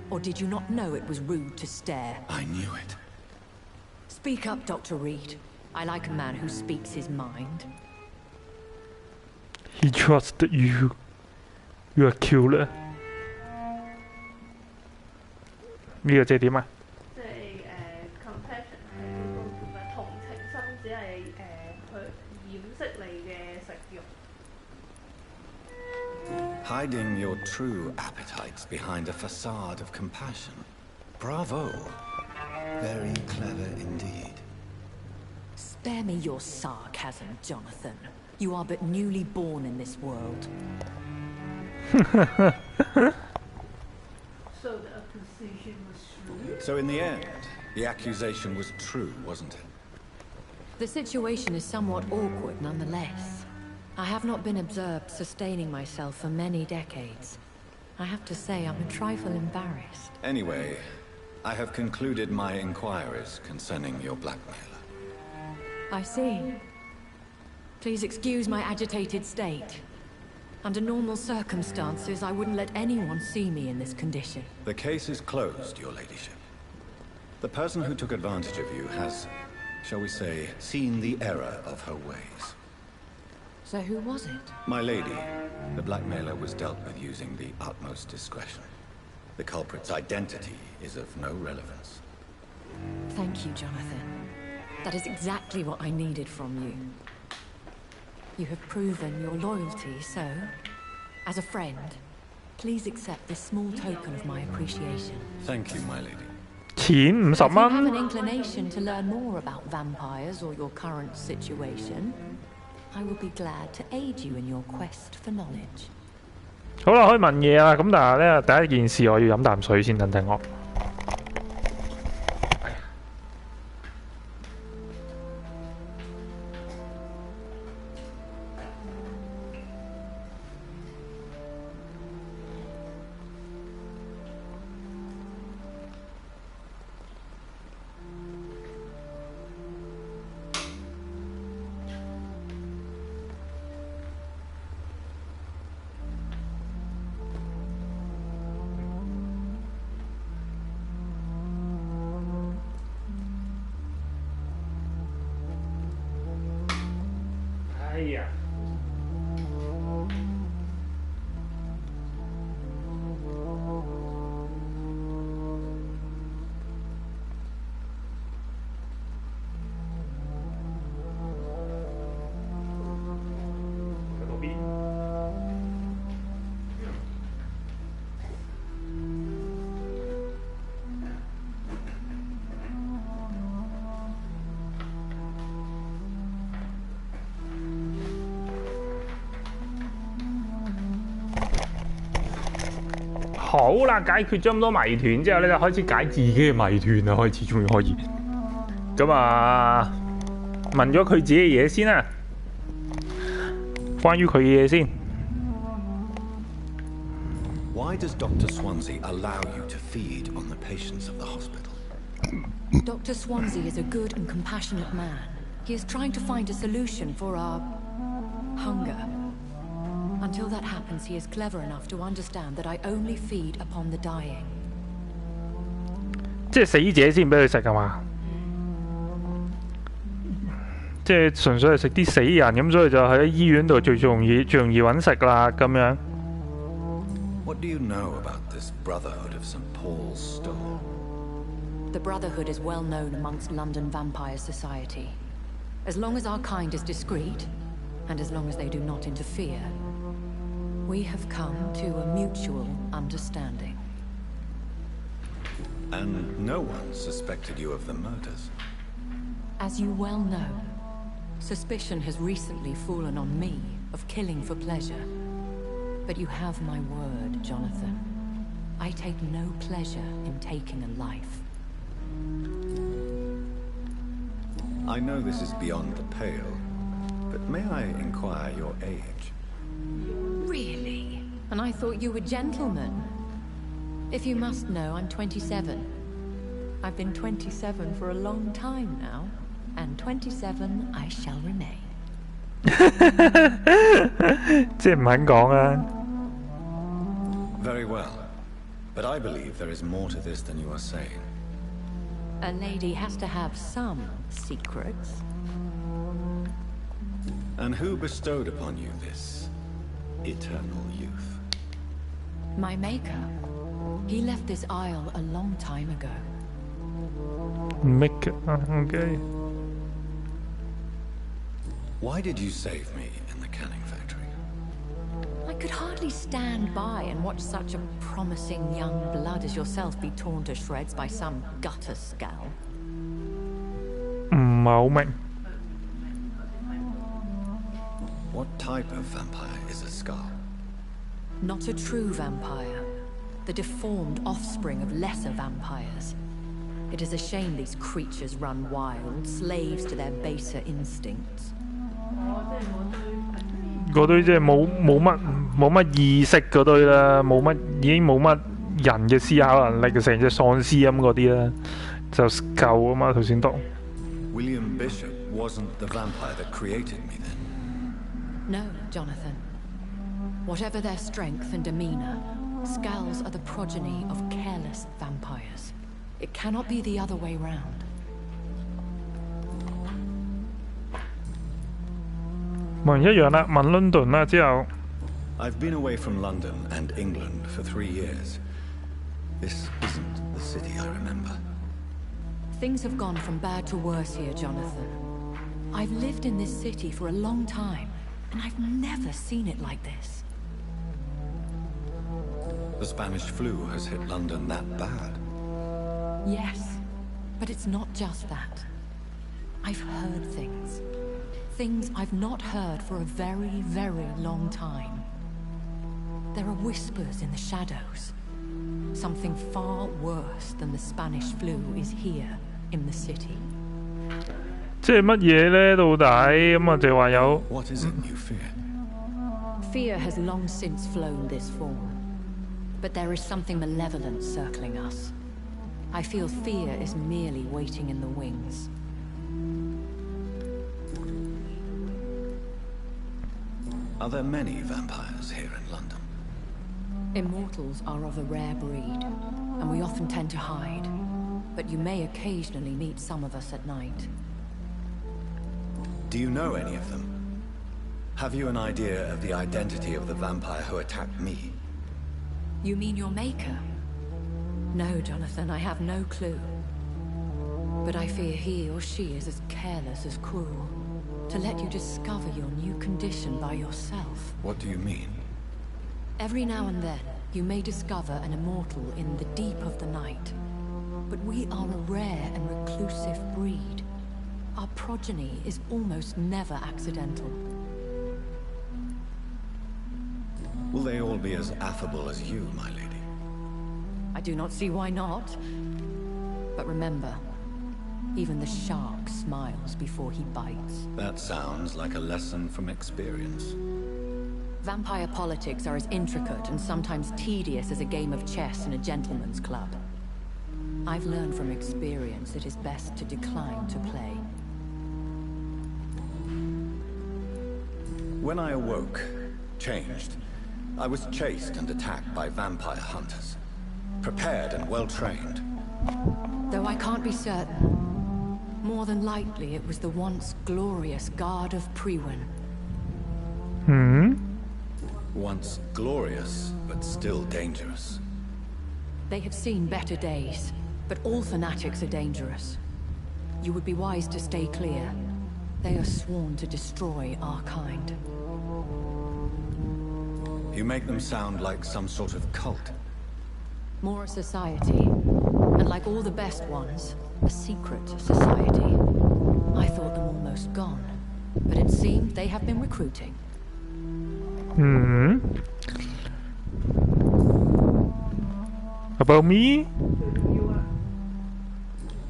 Or did you not know it was rude to stare? I knew it. Speak up, Dr. Reed. I like a man who speaks his mind. He trusted you. You're a killer. 呢個即係點啊？即係compassion 係嗰個叫咩？同情心只係去掩飾你嘅食慾。Hiding your true appetites behind a facade of compassion. Bravo. Very clever indeed. Spare me your sarcasm, Jonathan. You are but newly born in this world. So the accusation was true. So in the end, the accusation was true, wasn't it? The situation is somewhat awkward nonetheless. I have not been observed sustaining myself for many decades. I have to say I'm a trifle embarrassed. Anyway, I have concluded my inquiries concerning your blackmailer. I see. Please excuse my agitated state. Under normal circumstances, I wouldn't let anyone see me in this condition. The case is closed, your ladyship. The person who took advantage of you has, shall we say, seen the error of her ways. So who was it? My lady, the blackmailer was dealt with using the utmost discretion. The culprit's identity is of no relevance. Thank you, Jonathan. That is exactly what I needed from you. You have proven your loyalty, so, as a friend, please accept this small token of my appreciation. Thank you, my lady. 錢50 If you have an 蚊。 inclination to learn more about vampires or your current situation, I will be glad to aid you in your quest for knowledge. 好啦，可以問嘢啦。咁但係咧，第一件事我要飲啖水先，等等我。哎呀！喺嗰邊。好啦，解決咗咁多謎團之後咧，就開始解自己嘅謎團啦。開始終於可以咁啊，問咗佢自己嘅嘢先啦。關於佢嘅嘢先。Why does Dr. Swansea allow you to feed on the patients of the hospital? Dr. Swansea is a good and compassionate man. He is trying to find a solution for our hunger. Until that happens, he is clever enough to understand that I only feed upon the dying. 即係死者先俾佢食係嘛？即係純粹係食啲死人咁，所以就喺醫院度最容易揾食啦咁樣。What do you know about this Brotherhood of St. Paul's Store? The Brotherhood is well known amongst London vampire society. As long as our kind is discreet, and as long as they do not interfere, we have come to a mutual understanding. And no one suspected you of the murders? As you well know, suspicion has recently fallen on me of killing for pleasure. But you have my word, Jonathan. I take no pleasure in taking a life. I know this is beyond the pale, but may I inquire your age? Really? And I thought you were gentlemen. If you must know, I'm 27. I've been 27 for a long time now, and 27 I shall remain. 即係唔肯講啊。Very well, but I believe there is more to this than you are saying. A lady has to have some secrets. And who bestowed upon you this eternal youth? My maker. He left this isle a long time ago. Make okay. Why did you save me in the canning factory? I could hardly stand by and watch such a promising young blood as yourself be torn to shreds by some gutter scowl. 唔係好明。What type of vampire is a skull? Not a true vampire. The deformed offspring of lesser vampires. It is a shame these creatures run wild, slaves to their baser instincts. 嗰堆即係冇乜意識嗰堆啦，已經冇乜人嘅思考能力，成隻喪屍咁嗰啲啦，就夠啊嘛頭先讀。William Bishop wasn't the vampire that created me then. No, Jonathan. Whatever their strength and demeanor, Skulls are the progeny of careless vampires. It cannot be the other way round. I've been away from London and England for 3 years. This isn't the city I remember. Things have gone from bad to worse here, Jonathan. I've lived in this city for a long time, and I've never seen it like this. The Spanish flu has hit London that bad? Yes, but it's not just that. I've heard things. Things I've not heard for a very, very long time. There are whispers in the shadows. Something far worse than the Spanish flu is here in the city. 即係乜嘢呢？到底咁啊？就話有。What is it you fear? Fear has long since flown this form, but there is something malevolent circling us. I feel fear is merely waiting in the wings. Are there many vampires here in London? Immortals are of a rare breed, and we often tend to hide. But you may occasionally meet some of us at night. Do you know any of them? Have you an idea of the identity of the vampire who attacked me? You mean your maker? No, Jonathan, I have no clue. But I fear he or she is as careless as cruel. To let you discover your new condition by yourself. What do you mean? Every now and then, you may discover an immortal in the deep of the night. But we are a rare and reclusive breed. Our progeny is almost never accidental. Will they all be as affable as you, my lady? I do not see why not. But remember, even the shark smiles before he bites. That sounds like a lesson from experience. Vampire politics are as intricate and sometimes tedious as a game of chess in a gentleman's club. I've learned from experience it is best to decline to play. When I awoke, changed, I was chased and attacked by vampire hunters. Prepared and well-trained. Though I can't be certain, more than likely it was the once glorious Guard of Priwen. Once glorious, but still dangerous. They have seen better days. But all fanatics are dangerous. You would be wise to stay clear. They are sworn to destroy our kind. You make them sound like some sort of cult. More a society. And like all the best ones, a secret society. I thought them almost gone. But it seemed they have been recruiting. About me?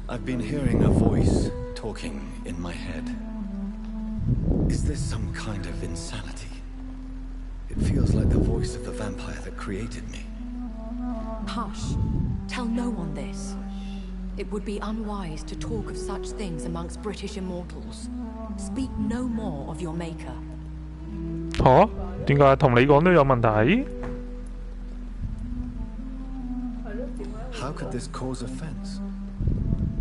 I've been hearing a voice talking in my head. Is this some kind of insanity? It feels like the voice of the vampire that created me. Hush. Tell no one this. It would be unwise to talk of such things amongst British immortals. Speak no more of your maker. 嚇？點解同你講都有問題？ How could this cause offense?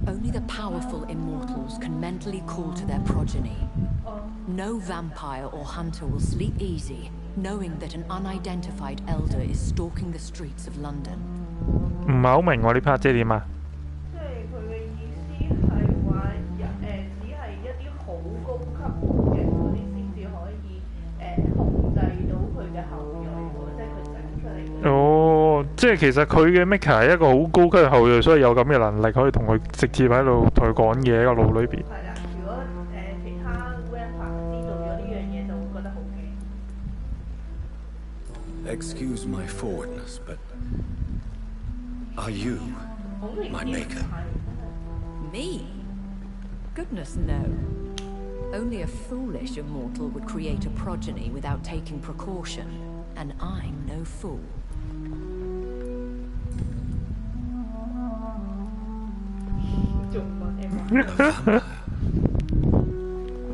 Only the powerful immortals can mentally call to their progeny. No vampire or hunter will sleep easy, knowing that an unidentified elder is stalking the streets of London. 唔係好明喎呢 part 即係點啊？即係佢嘅意思係話只係一啲好高級嘅嗰啲先至可以控制到佢嘅後裔喎，即係佢整出嚟嘅。哦，即係其實佢嘅 Maker 係一個好高級嘅後裔，所以有咁嘅能力可以同佢直接喺度同佢講嘢喺個腦裏邊。係啦，如果其他 Vampyr 知道咗呢樣嘢，就會覺得好驚。Excuse my forwardness, but are you my maker? Me? Goodness no. Only a foolish immortal would create a progeny without taking precaution, and I'm no fool.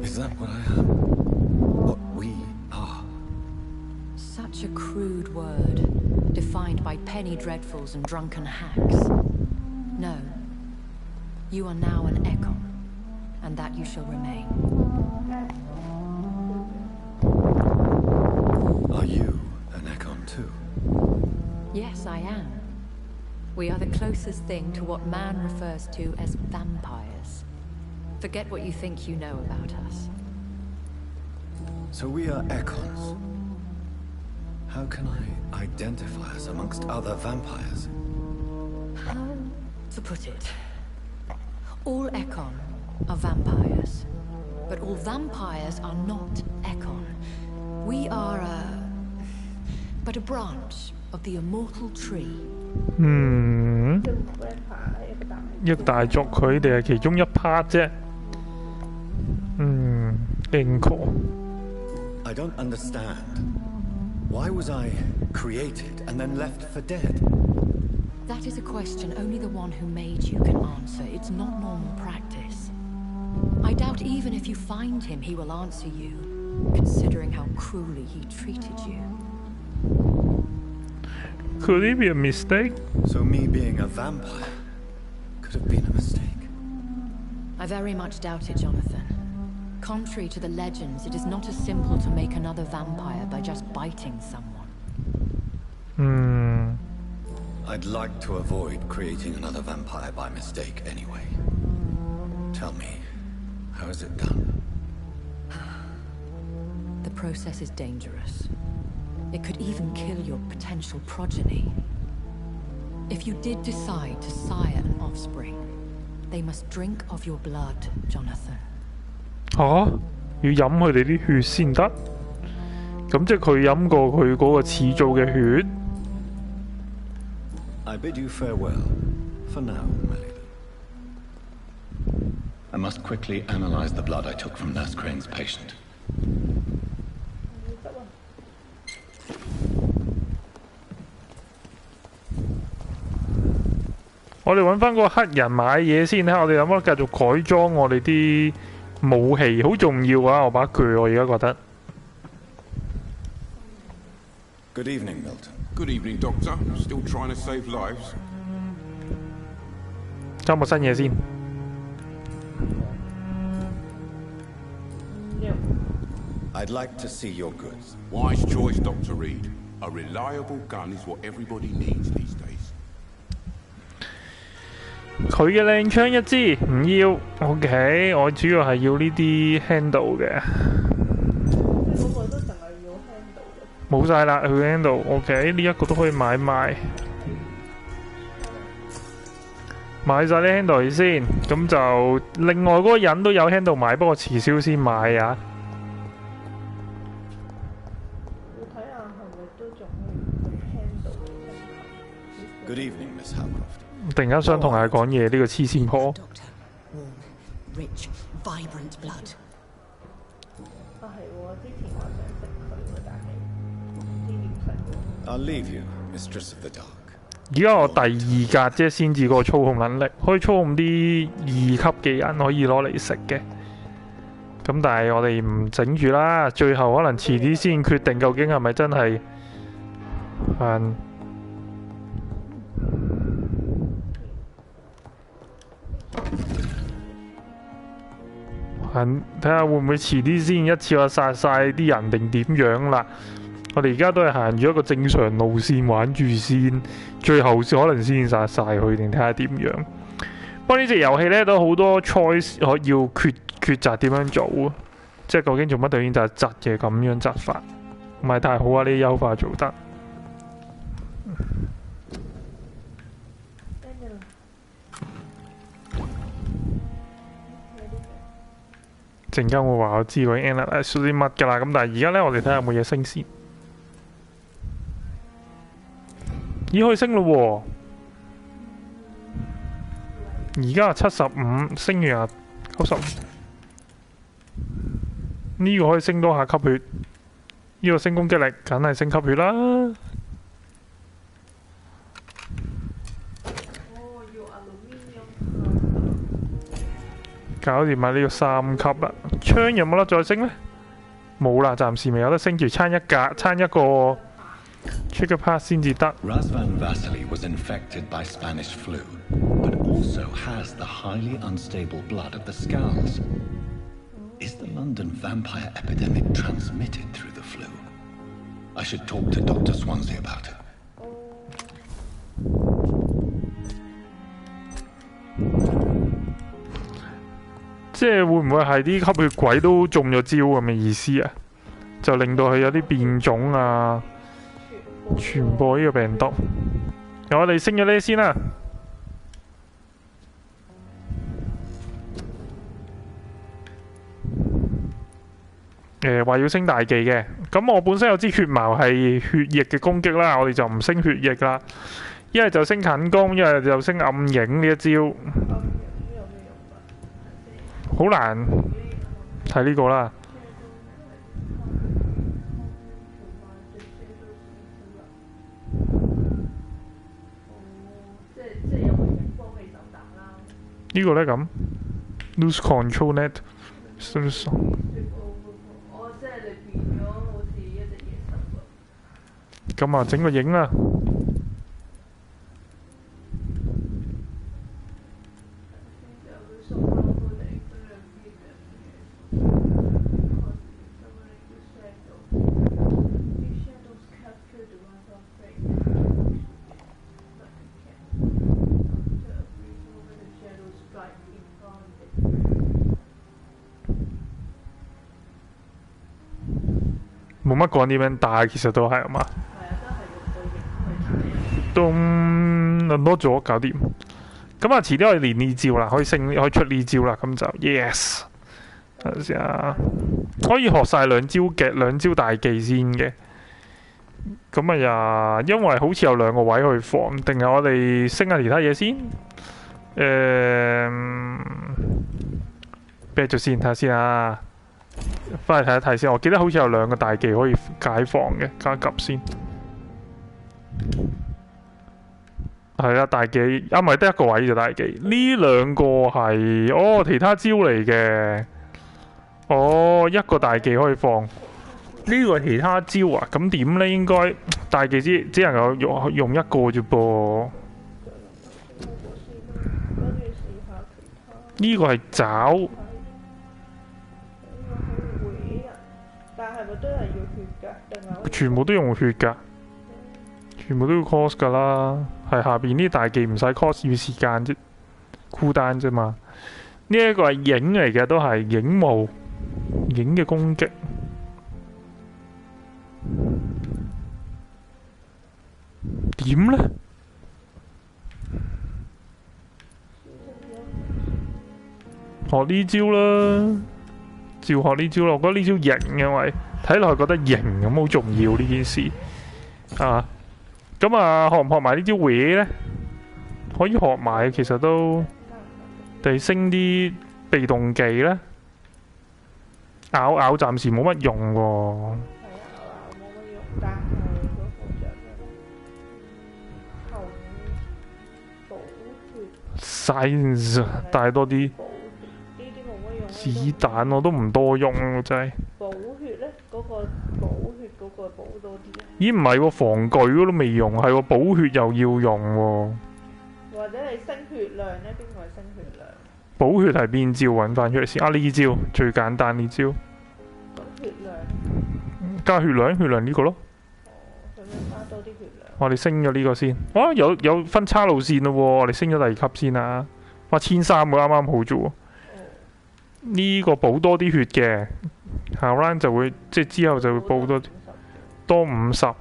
Is that what I am? What we are? Such a crude word, defined by penny dreadfuls and drunken hacks. No. You are now an Ekon, and that you shall remain. Are you an Ekon too? Yes, I am. We are the closest thing to what man refers to as vampires. Forget what you think you know about us. So we are Ekons. How can I identify us amongst other vampires? How to put it? All Ekon are vampires. But all vampires are not Ekon. We are but a branch of the immortal tree. 一大族佢哋係其中一 part 啫。Inco. I don't understand. Why was I created and then left for dead? That is a question only the one who made you can answer. It's not normal practice. I doubt even if you find him, he will answer you, considering how cruelly he treated you. Could it be a mistake? So me being a vampire could have been a mistake. I very much doubt it, Jonathan. Contrary to the legends, it is not as simple to make another vampire by just biting someone. I'd like to avoid creating another vampire by mistake anyway. Tell me, how is it done? The process is dangerous. It could even kill your potential progeny. If you did decide to sire an offspring, they must drink of your blood, Jonathan. 嚇！要飲佢哋啲血先得？咁即係佢飲過佢嗰個始祖嘅血。I bid you farewell, for now, my lady. I must quickly analyze the blood I took from Nurse Crane's patient. 我哋揾翻個黑人買嘢先睇，我哋有冇繼續改裝我哋啲武器？好重要啊！我把鋸我而家覺得。Good evening, Milton. Good evening, Doctor. Still trying to save lives? 執冇新嘢先。I'd like to see your goods. Wise choice, Dr. Reed. A reliable gun is what everybody needs these days. 佢嘅靚槍一支唔要 ，OK， 我主要係要呢啲 handle 嘅。嗰個都淨係要 handle 嘅。冇晒啦，佢 handle，OK， 呢一個都可以買賣。買晒啲 handle 先，咁就另外嗰個人都有 handle 買，不過遲少先買啊。要睇下係咪都仲可以 handle 嘅。Good evening, Miss Howcroft. 突然間想同人講嘢，呢個黐線婆。Rich, vibrant blood. 啊係喎，之前話想食佢喎，但係唔知點食喎。I'll leave you, Mistress of the Dark. 而家我第2格啫，先至個操控能力，可以操控啲2級嘅人可以攞嚟食嘅。咁但係我哋唔整住啦，最後可能遲啲先決定究竟係咪真係睇下會唔會遲啲先一次過殺晒啲人定點樣啦。我哋而家都係行住一個正常路線玩住先，最後可能先殺晒佢，定睇下點樣。不過呢隻遊戲呢，都好多 choice 可要抉擇點樣做，即係究竟做乜對應就係窒嘅咁樣窒法，唔係太好啊！呢啲優化做得。陣間會話我知佢 analyse 啲乜㗎啦，咁但係而家呢，我哋睇下有冇嘢升先。咦，可以升咯喎！而家75，升完啊95。呢個可以升多下吸血，呢個升攻擊力，梗係升吸血啦。搞掂埋呢個3級啦。槍有冇得再升呢？冇啦，暫時未有得升住，差一格，差一個。Trigger pass 先至得。Razvan Vasily was infected by Spanish flu, but also has the highly unstable blood of the Scowls. Is the London vampire epidemic transmitted through the flu? I should talk to Dr. Swansea about it. 即係會唔會係啲吸血鬼都中咗招咁嘅意思啊？就令到佢有啲變種啊！傳播呢個病毒，由我哋升咗呢先啦。話要升大技嘅，咁我本身有支血矛係血液嘅攻擊啦，我哋就唔升血液啦。一係就升近攻，一係就升暗影呢一招，好難睇呢個啦。呢個呢咁 lose control net， 咁啊整個影啦。冇乜講點樣打，其實都係嘛。都攞咗搞掂。咁啊，遲啲可以練呢招啦，可以出呢招啦，咁就 yes。等陣先啊，可以學晒兩招大技先嘅。咁啊呀，因為好似有2個位去防，定係我哋升下其他嘢先？啤咗先睇下先啊。翻嚟睇一睇先，我記得好似有2個大技可以解防嘅，加急先。係啦，大技唔係得1個位就大技。呢2個係其他招嚟嘅。1個大技可以放。呢個係其他招啊？咁點呢？應該大技只能夠用1個啫噃。呢個係爪。但係咪都係要血㗎？全部都用血㗎，全部都要 cost 㗎啦。係下邊啲大技唔使 cost， 要時間啫。孤單啫嘛。呢一個係影嚟嘅，都係影霧影嘅攻擊。點呢？學呢招啦，照學呢招啦。我覺得呢招型，因為睇落去覺得型咁好重要呢件事啊。咁啊，學唔學埋呢招搲呢？可以學埋，其實都地升啲被動技咧。咬暫時冇乜用喎。size 帶多啲子彈我都唔多用真係。補血咧，嗰個補血嗰個補多啲啊？咦唔係喎，防具嗰都未用，係喎補血又要用喎。或者係升血量咧？邊個係升血量？補血係邊招？揾翻出嚟先。啊呢招最簡單呢招。咁血量？加血量，血量呢個咯。咁樣加多啲血量。我哋升咗呢個先。哇有分叉路線咯喎，我哋升咗第二級先啊。哇1300啱啱好啫喎。呢個補多啲血嘅，下 round 就會即係之後就會補多50。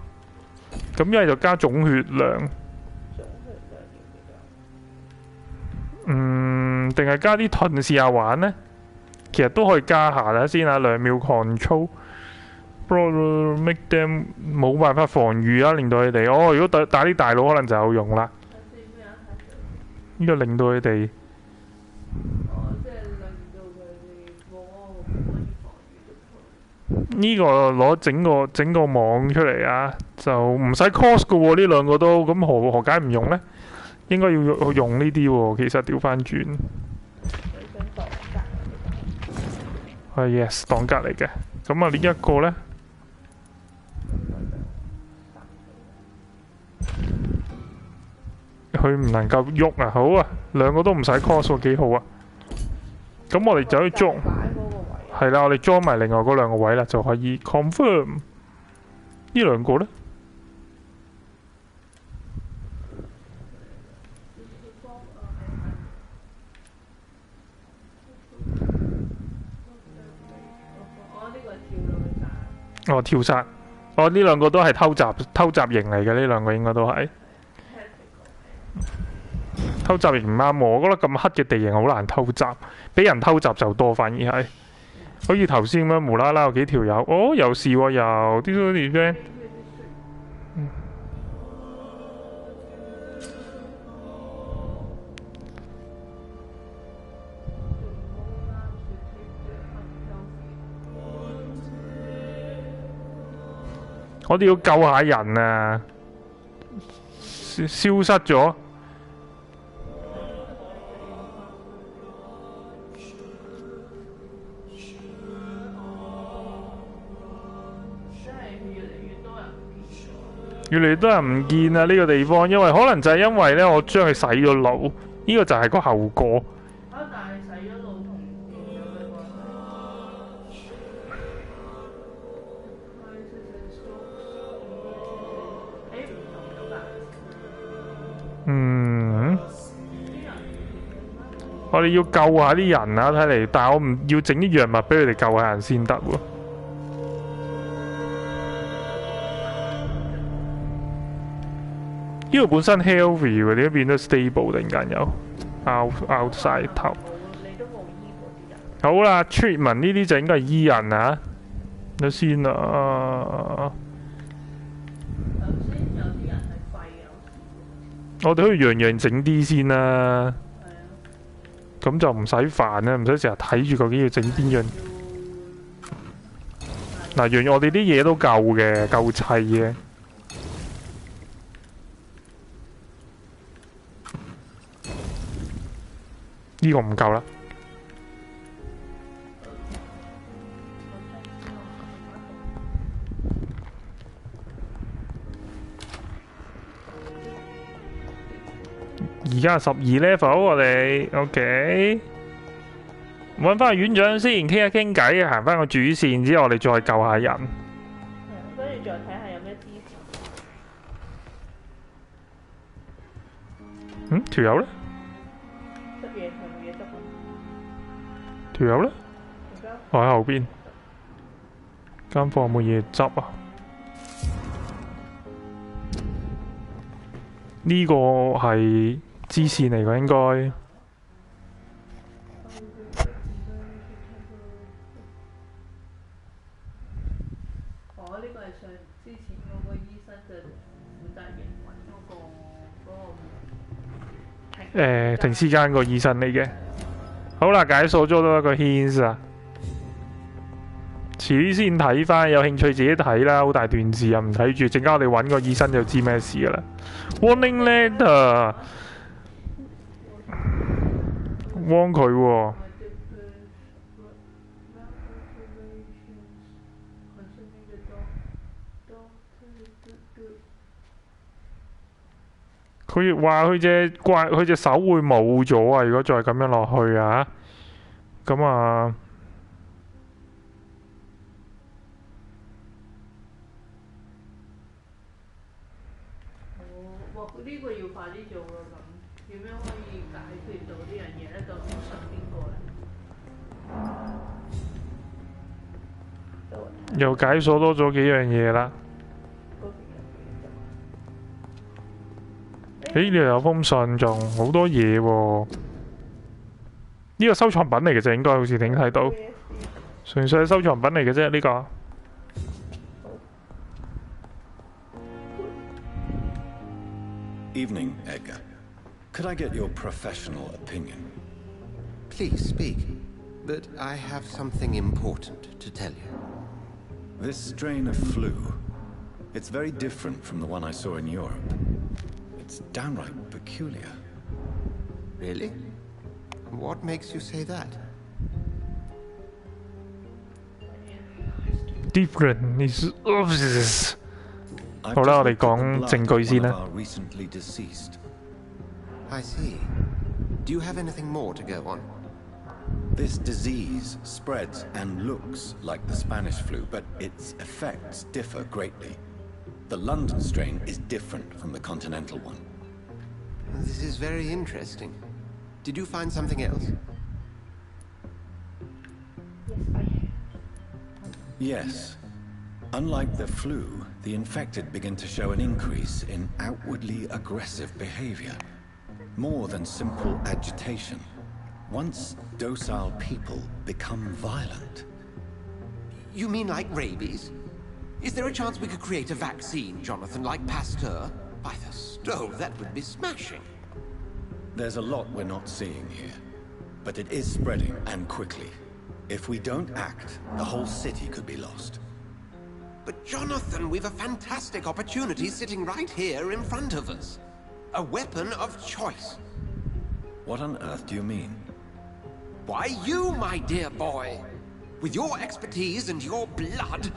咁一係就加總血量。定係加啲盾試下玩呢？其實都可以加下啦先啊，2秒 control。make them 冇辦法防禦啊，令到佢哋如果打啲大佬可能就有用啦。呢個令到佢哋呢個攞整個網出嚟啊，就唔使 cost 噶喎，呢兩個都咁何解唔用呢？應該要用呢啲喎，其實調翻轉。係 yes 擋格嚟嘅，咁啊呢一個呢？佢唔能夠喐啊，好啊，兩個都唔使 cost 喎，幾好啊！咁我哋就可以裝，係啦，我哋裝埋另外嗰兩個位啦，就可以 confirm 呢兩個呢。跳殺，呢兩個都係偷襲型嚟嘅，呢兩個應該都係。偷襲型唔啱我，覺得咁黑嘅地形好難偷襲，俾人偷襲就多，反而係。好似頭先咁樣無啦啦有幾條友，有事喎又啲咩？我哋要救下人啊！消失咗。越嚟越多人唔見啊！呢個地方，因為可能就係因為呢，我將佢洗咗腦，呢個就係個後果。但係洗咗腦同電有咩關係？我哋要救下啲人啊！睇嚟，但係我唔要整啲藥物俾佢哋救下人先得喎。呢個本身 healthy 喎，點解變得 stable 突然間有 out 晒頭？好啦 ，treatment 呢啲就應該係醫人啊，睇先啊。我哋可以樣樣整啲先啦，咁就唔使煩啦，唔使成日睇住究竟要整邊樣。嗱，樣我哋啲嘢都夠嘅，夠砌嘅。呢個唔夠啦。而家12 level 我哋 OK， 揾翻個院長先，傾一傾偈，行翻個主線之後，我哋再救下人。跟住再睇下有咩支持。條友呢？執嘢條友咧？我喺後邊。間房有冇嘢執啊？呢個係支線嚟㗎，應該。停屍間個醫生嚟嘅。好啦，解鎖咗多一個 hint 啊！遲啲先睇翻，有興趣自己睇啦。好大段字啊，唔睇住，陣間我哋揾個醫生就知咩事噶啦。Warning letter， warn 佢喎。佢話佢隻手會冇咗啊！如果再咁樣落去啊，咁啊，呢個要快啲做咯。咁點樣可以解決到呢樣嘢咧？究竟信邊個咧？又解鎖多咗幾樣嘢啦。呢度有封信，仲好多嘢喎。呢個收藏品嚟嘅啫，應該好似頂睇到，純粹係收藏品嚟嘅啫。呢個Evening, Edgar. Could I get your professional opinion? Please speak, but I have something important to tell you. This strain of flu, it's very different from the one I saw in Europe. It's downright peculiar. Really? What makes you say that? Different is obvious. 好啦，我哋講證據先啦。I see. Do you have anything more to go on? This disease spreads and looks like the Spanish flu, but its effects differ greatly. The London strain is different from the continental one. This is very interesting. Did you find something else? Yes. Unlike the flu, the infected begin to show an increase in outwardly aggressive behavior. More than simple agitation. Once docile people become violent. You mean like rabies? Is there a chance we could create a vaccine, Jonathan, like Pasteur? By the stove, that would be smashing. There's a lot we're not seeing here. But it is spreading, and quickly. If we don't act, the whole city could be lost. But Jonathan, we've a fantastic opportunity sitting right here in front of us. A weapon of choice. What on earth do you mean? Why, you, my dear boy. With your expertise and your blood,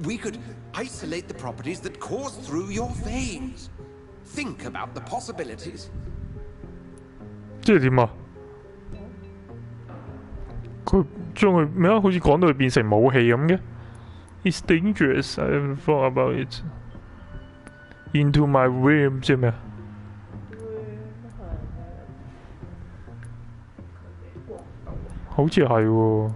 we could isolate the properties that course through your veins. Think about the possibilities. 即係點啊？佢將佢咩啊？好似講到佢變成武器咁嘅。It's dangerous. I haven't thought about it. Into my realm 知咩啊？好似係喎。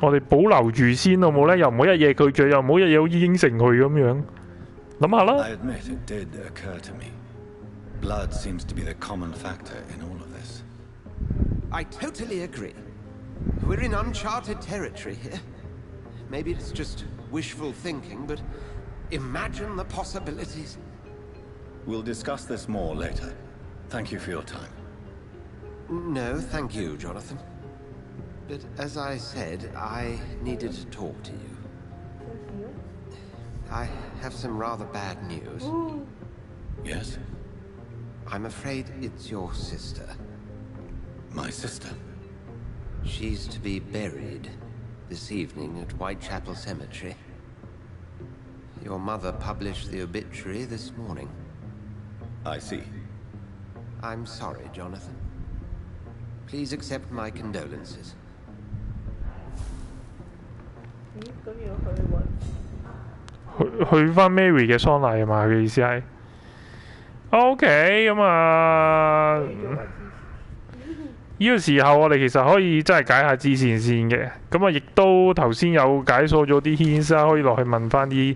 我哋保留住先好冇咧？又唔好一嘢拒絕，又唔好一嘢好似應承佢咁樣。諗下啦。I admit it did occur to me. Blood seems to be the common factor in all of this. I totally agree. We're in uncharted territory here. Maybe it's just wishful thinking, but imagine the possibilities. We'll discuss this more later. Thank you for your time. No, thank you, Jonathan. But as I said, I needed to talk to you. I have some rather bad news. Yes? I'm afraid it's your sister. My sister? She's to be buried this evening at Whitechapel Cemetery. Your mother published the obituary this morning. I see. I'm sorry, Jonathan. Please accept my condolences. 去翻 Mary 嘅喪禮係嘛？佢意思係 OK 咁啊。呢個時候我哋其實可以真係解下支線先嘅，咁啊亦都頭先有解鎖咗啲 hints 啦，可以落去問翻啲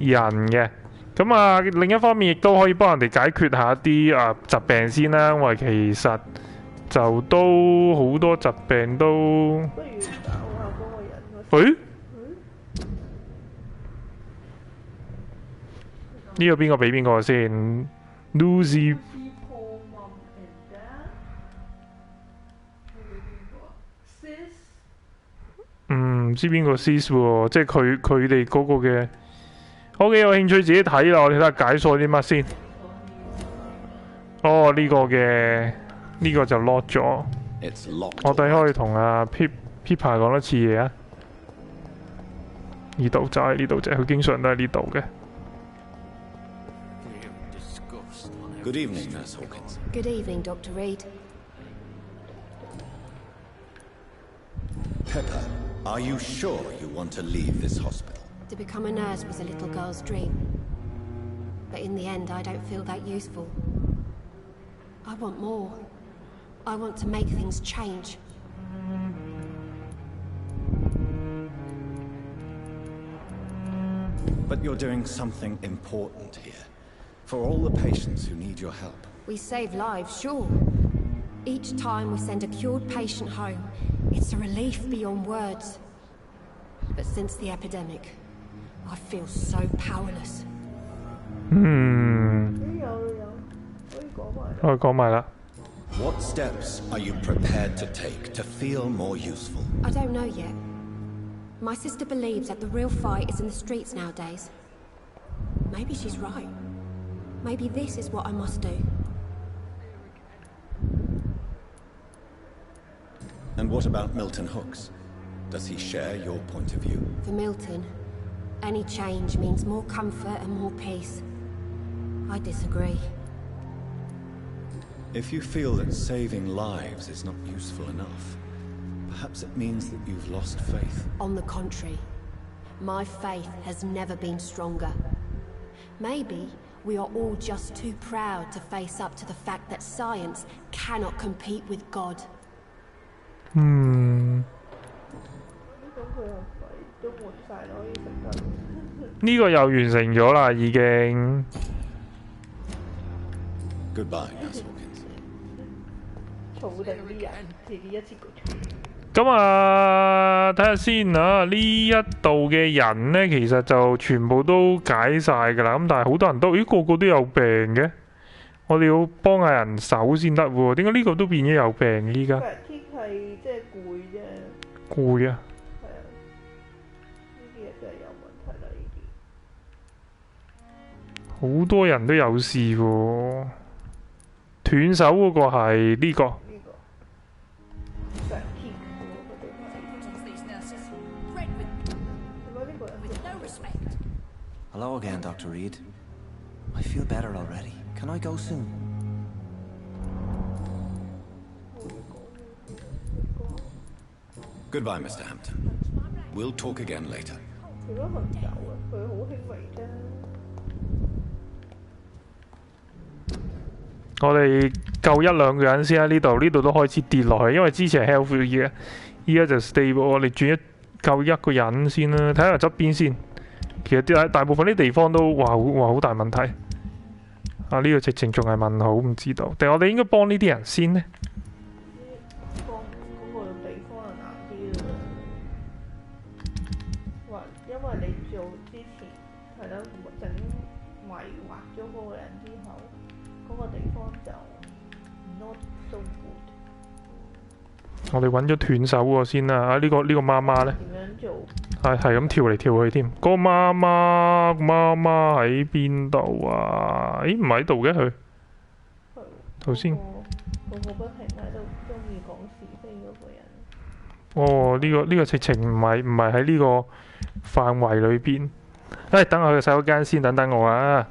人嘅。咁啊另一方面亦都可以幫人哋解決下啲疾病先啦，因為其實就都好多疾病都。不如搞下嗰個人。呢個邊個俾邊個先 ？Lucy。唔知邊個 sis 喎，即係佢哋嗰個嘅。OK，有興趣自己睇啦，我哋睇下解鎖啲乜先。哦，呢個嘅呢個就 lock 咗。我哋可以同阿 Pippa 講多次嘢啊。呢度就係呢度啫，佢經常都喺呢度嘅。Good evening, Nurse Hawkins. Good evening, Dr. Reed. Pepper, are you sure you want to leave this hospital? To become a nurse was a little girl's dream. But in the end, I don't feel that useful. I want more. I want to make things change. But you're doing something important here. For all the patients who need your help. We save lives, sure. Each time we send a cured patient home, it's a relief beyond words. But since the epidemic, I feel so powerless. 可以講埋啦。What steps are you prepared to take to feel more useful? I don't know yet. My sister believes that the real fight is in the streets nowadays. Maybe she's right. Maybe this is what I must do. And what about Milton Hooks? Does he share your point of view? For Milton, any change means more comfort and more peace. I disagree. If you feel that saving lives is not useful enough, perhaps it means that you've lost faith. On the contrary, my faith has never been stronger. Maybe we are all just too proud to face up to the fact that science cannot compete with God. 呢個又完成咗啦，已經。Goodbye, Nurse Hawkins. 儲定啲人，自己一次過儲。咁啊，睇下先啊！呢一度嘅人呢，其實就全部都解晒㗎啦。咁但係好多人都，個個都有病嘅。我哋要幫下人手先得喎。點解呢個都變咗有病嘅依家？天係即係攰啫。攰啊！係啊，呢啲嘢真係有問題啦！呢啲好多人都有事喎。斷手嗰個係呢個。Hello again, Dr. Reed. I feel better already. Can I go soon? Goodbye, Mr. Hampton. We'll talk again later. 佢都肯走啊！佢好輕微啫。我哋救一兩個人先喺呢度都開始跌落去，因為之前係 health 嘅，依家就 stable。我哋轉救一個人先啦，睇下側邊先。其實大部分啲地方都話好大問題。啊，呢個直情仲係問號，唔知道。定我哋應該幫呢啲人先呢？幫嗰個地方係難啲啦。因為你做之前係咯，整迷惑咗嗰個人之後，嗰個地方就 not so good。我哋揾咗斷手喎先啦。啊，呢個媽媽呢？點樣做？係咁跳嚟跳去添。嗰個媽媽喺邊度啊？咦，唔喺度嘅佢。頭先。個不停喺度中意講是非嗰個人。哦，呢個直情唔係喺呢個範圍裏邊。等我去洗手間先，等我啊。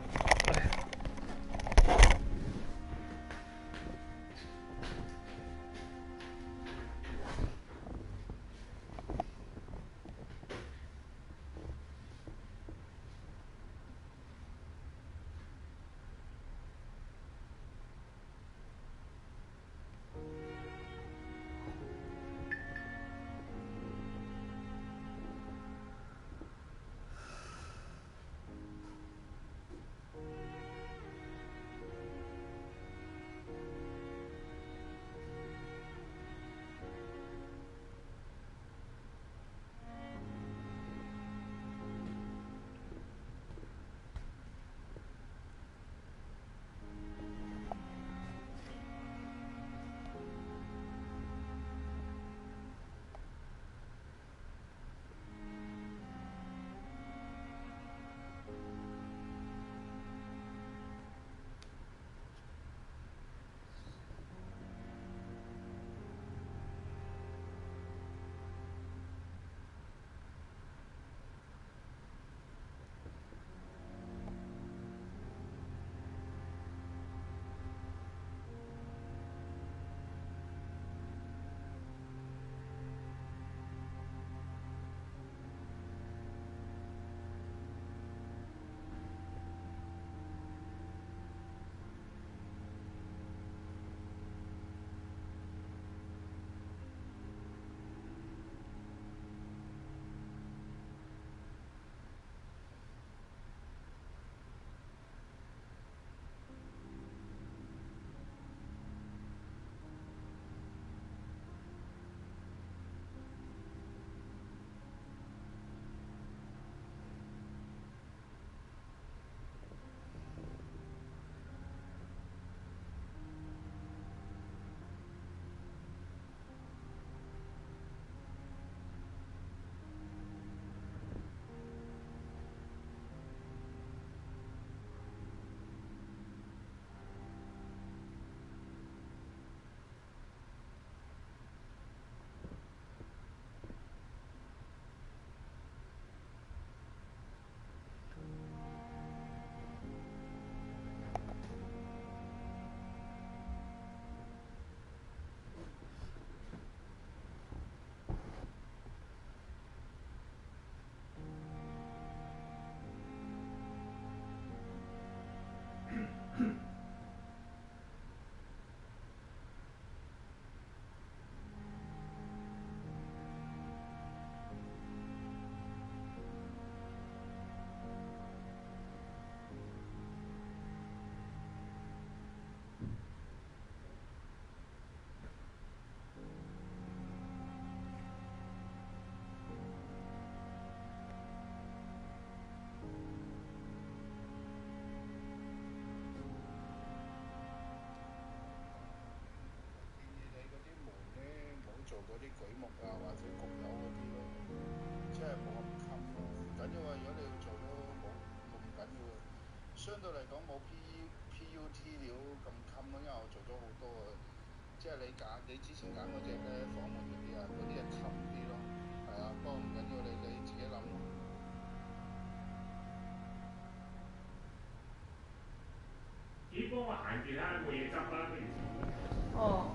啲舉目啊或者焗油嗰啲咯，即係冇咁襟咯。唔緊要啊，如果你要做都冇咁緊要啊。相對嚟講冇 PUT 料咁襟咯，因為我做咗好多啊。即係你之前揀嗰隻咧房門嗰啲啊，嗰啲係襟啲咯。係啊，不過唔緊要，你自己諗咯。咦，幫我行住啦，冇嘢執啦，不如。哦。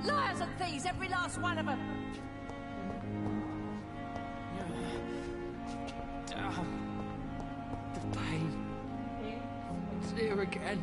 Liars and thieves, every last one of them! Down. The pain. It's here again.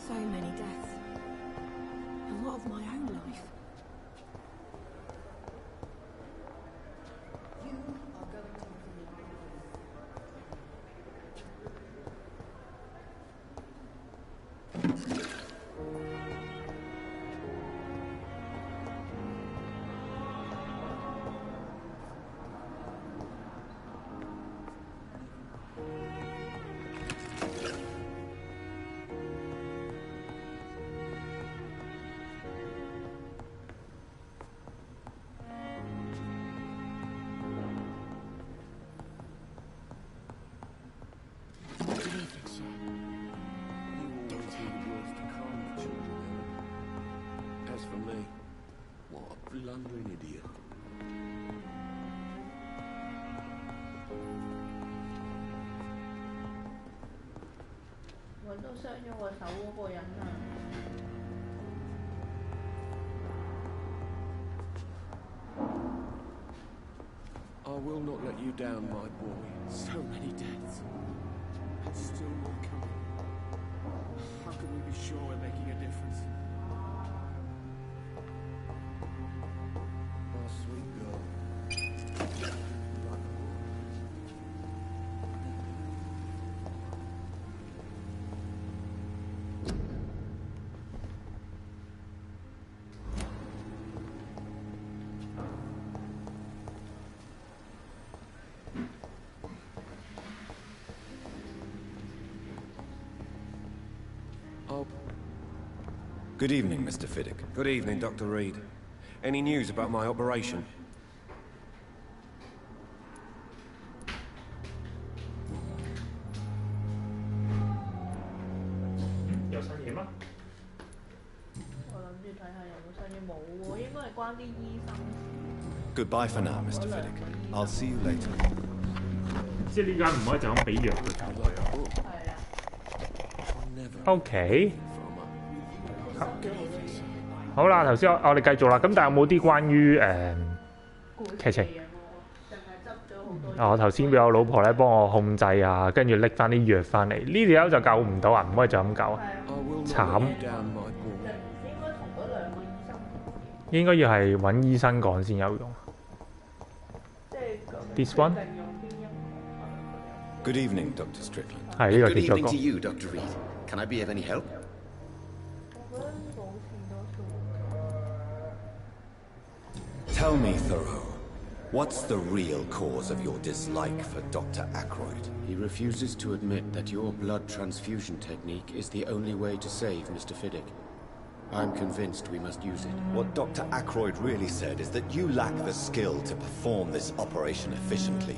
So many deaths. And what of my own life? As for me, what a blundering idiot. 揾到傷咗個手嗰個人啊！ I will not let you down, my boy. So many deaths. And still more coming. How can we be sure we're making a difference? Oh, sweet girl. Good evening, Mr. Fiddick. Good evening, Dr. Reed. Any news about my operation? Goodbye for now, Mr. Fiddick. I'll see you later. 即係呢間唔可以就咁俾藥佢走佢啊。OK。好啦，頭先我哋繼續啦。咁但係有冇啲關於劇情？我頭先俾我老婆咧幫我控制啊，跟住拎翻啲藥翻嚟。呢條友就救唔到啊，唔可以就咁救啊！慘。應該要係揾醫生講先有用。This one. Good evening, Dr. Strickland. 係呢個 Good 其中一 evening 個 to。you, Dr. Reed. Can I be of any help? Tell me, Thoreau, what's the real cause of your dislike for Dr. Ackroyd? He refuses to admit that your blood transfusion technique is the only way to save Mr. Fiddick. I'm convinced we must use it. What Dr. Ackroyd really said is that you lack the skill to perform this operation efficiently.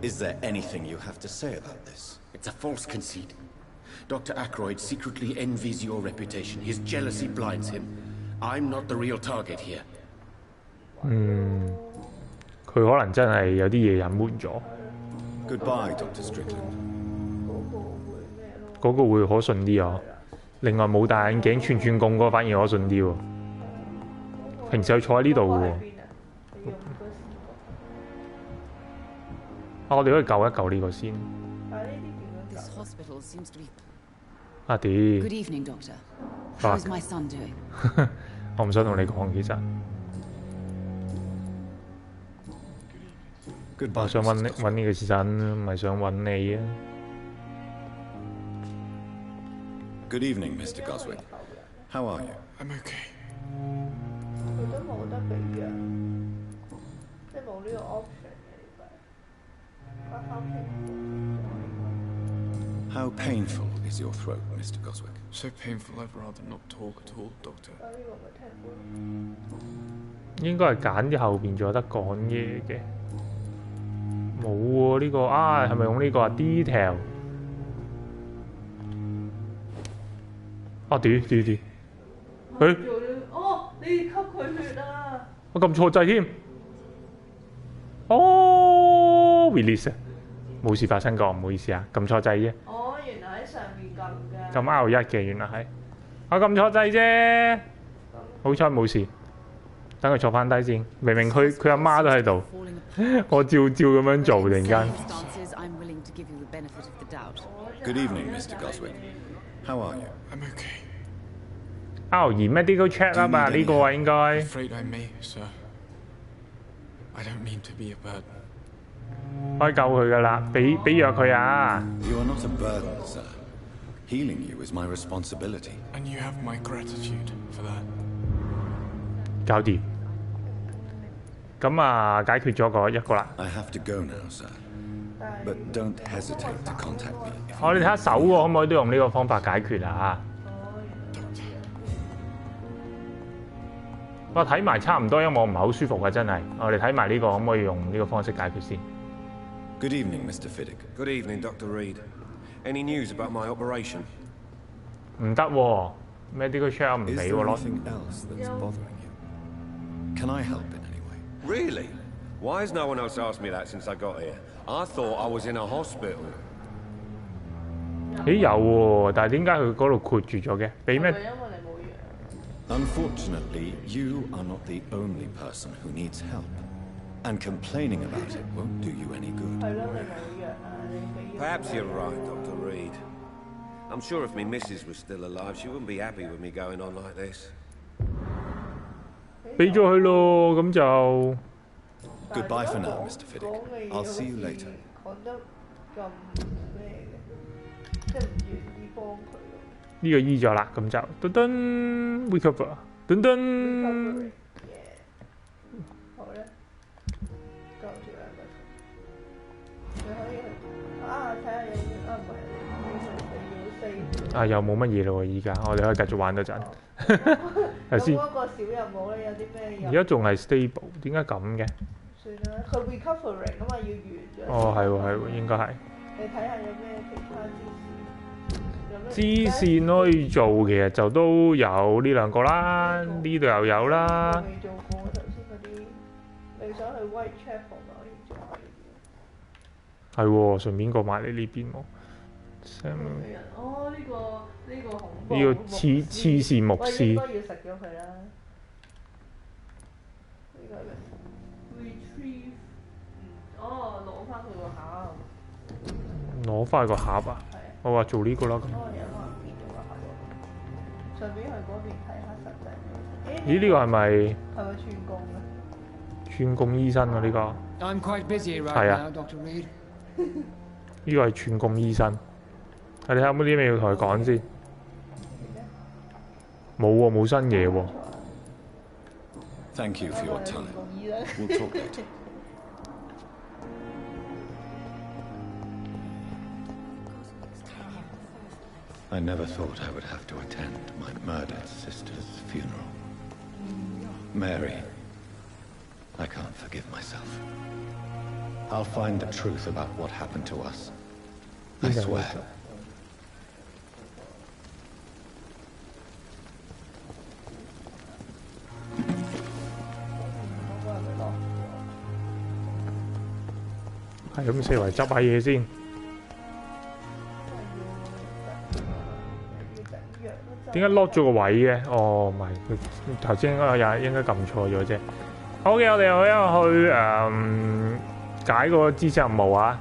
Is there anything you have to say about this? It's a false conceit. Dr. Ackroyd secretly envies your reputation. His jealousy blinds him. I'm not the real target here. 佢可能真係有啲嘢隱瞞咗。Goodbye, Dr. Strickland. 嗰個會可信啲啊。另外冇戴眼鏡串串貢嗰個反而可信啲喎。平時佢坐喺呢度嘅喎。啊，我哋可以救一救呢個先。This hospital seems to be. 啊屌！ Good evening, Doctor. How's my son doing? 我唔想同你講，其實。我想揾呢個時陣，唔係想揾你啊。Good evening, Mr. Goswick. How are you? I'm okay. 佢都冇得俾藥，即係冇呢個 option 嘅呢個。How painful is your throat, Mr. Goswick? So painful I'd rather not talk at all, Doctor. 應該係揀啲後邊仲有得講嘢嘅。冇喎呢個啊，係咪用呢個啊 detail？ 啊屌！哦，你吸佢血啊！我撳錯掣添。哦 ，release 啊，冇事發生過，唔好意思啊，撳錯掣啫。哦，原來喺上面撳㗎。撳 R1嘅原來係，我撳錯掣啫。好彩冇事。等佢坐翻低先，明明佢阿媽都喺度，我照咁樣做，突然間。Good evening, Mr. Goswick. How are you? I'm okay. 而 medical check 啊嘛，呢個啊應該。Afraid I may, sir. I don't mean to be a burden. 可以救佢噶啦，俾藥佢啊。You are not a burden, sir. Healing you is my responsibility. And you have my gratitude for that. 搞掂。咁啊，解決咗一個啦。I have to go now, sir. But don't hesitate to contact me. 我哋睇下手喎，可唔可以都用呢個方法解決啊？我睇埋差唔多，因為我唔係好舒服嘅，真係。我哋睇埋呢個，可唔可以用呢個方式解決先 ？Good evening, Mr. Fiddick. Good evening, Dr. Reed. Any news about my operation? 唔得喎 ，medical check 唔俾喎咯。 Can I help in any way? Really? Why has no one else asked me that since I got here? I thought I was in a hospital. 咦有喎，但係點解佢嗰度括住咗嘅？俾咩？ Unfortunately, you are not the only person who needs help, and complaining about it won't do you any good. Perhaps you're right, Dr. Reed. I'm sure if me missus was still alive, she wouldn't be happy with me going on like this. 俾咗佢咯，咁就。Goodbye for now, Mr. Fiddick. I'll see you later. 呢個醫咗啦，咁就噔噔 recover， 噔噔。好咧，救住兩個。你可以睇下有冇唔係，你要又冇乜嘢咯喎，依家我哋可以繼續玩多陣。頭先。嗰個小任務咧有啲咩？而家仲係 stable， 點解咁嘅？算啦，佢 recovering 啊嘛，要完咗。哦，係喎，應該係。你睇下有咩其他支線可以做，其實就都有呢兩個啦，呢度又有啦。未做過頭先嗰啲，你想去 Whitechapel 咪可以做下呢啲。係喎，順便過埋嚟呢邊喎。哦，呢個恐怖。呢個黐線牧師。應該要食咗佢啦。呢個係 retrieve， 哦，攞翻佢個盒。攞翻個盒啊！我話做呢個啦咁。順便去嗰邊睇下實際。咦？呢個係咪？係咪串供啊？串供醫生啊！呢個。係啊。呢個係串供醫生。你睇下有冇啲咩要同佢講先？冇喎，冇新嘢喎。Thank you for your time. We'll talk later. I never thought I would have to attend my murdered sister's funeral. Mary, I can't forgive myself. I'll find the truth about what happened to us. I swear.係咁四圍執下嘢先。點解 lock 咗個位嘅？哦，唔係，佢頭先應該撳錯咗啫。好嘅，我哋又去解個支線任務啊！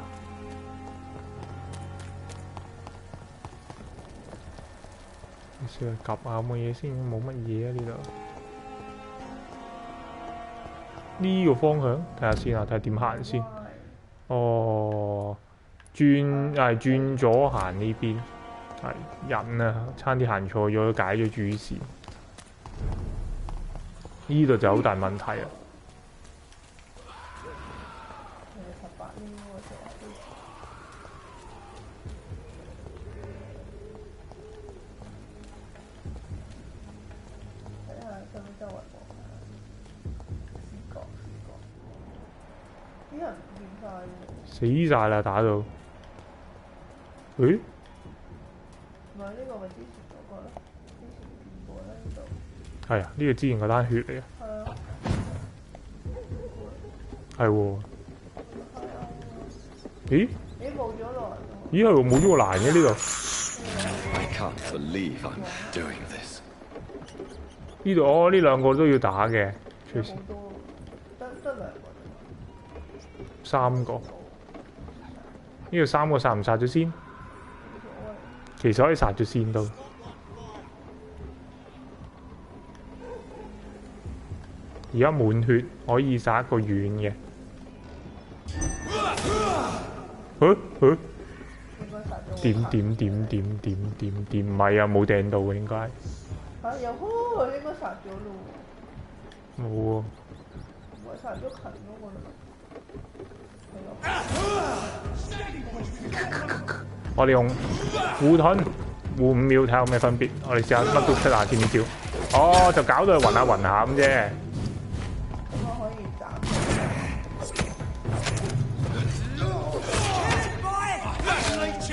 試下及下有冇嘢先，冇乜嘢啊呢度。呢個方向睇下先啊，睇下點行先。哦，轉左行呢邊。係人啊，差啲行錯咗，解咗主線。呢度就好大問題啊！死晒啦！打到，誒？唔係呢個咪之前嗰個咯，之前見過啦呢度。係啊，呢個之前嗰單血嚟啊。係啊。係喎。咦？咦冇咗欄。咦係喎，冇咗個欄嘅呢度。I can't believe I'm doing this. 呢度哦，呢兩個都要打嘅，隨時。得兩個。三個。呢度三個殺唔殺咗先？其實可以殺咗先都。而家滿血可以殺一個遠嘅。點？唔係啊，冇掟到嘅應該。嚇又應該殺咗咯。冇喎。唔係殺咗近嗰個啦。我哋用護盾護5秒睇下有咩分別。我哋試下乜都出下先呢招。哦，就搞到佢暈下咁啫。咁我可以斬。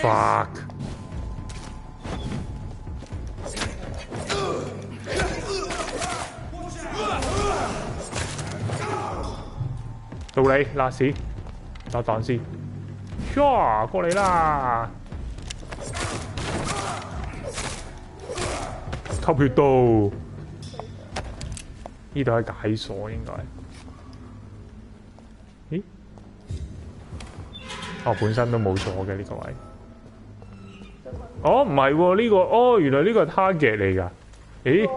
fuck！ 到你，last 打彈先。唰，過嚟啦！吸血刀，呢度係解鎖應該。咦？哦，本身都冇鎖嘅呢個位。哦，唔係喎，呢個哦，原來呢個係 target 嚟㗎。咦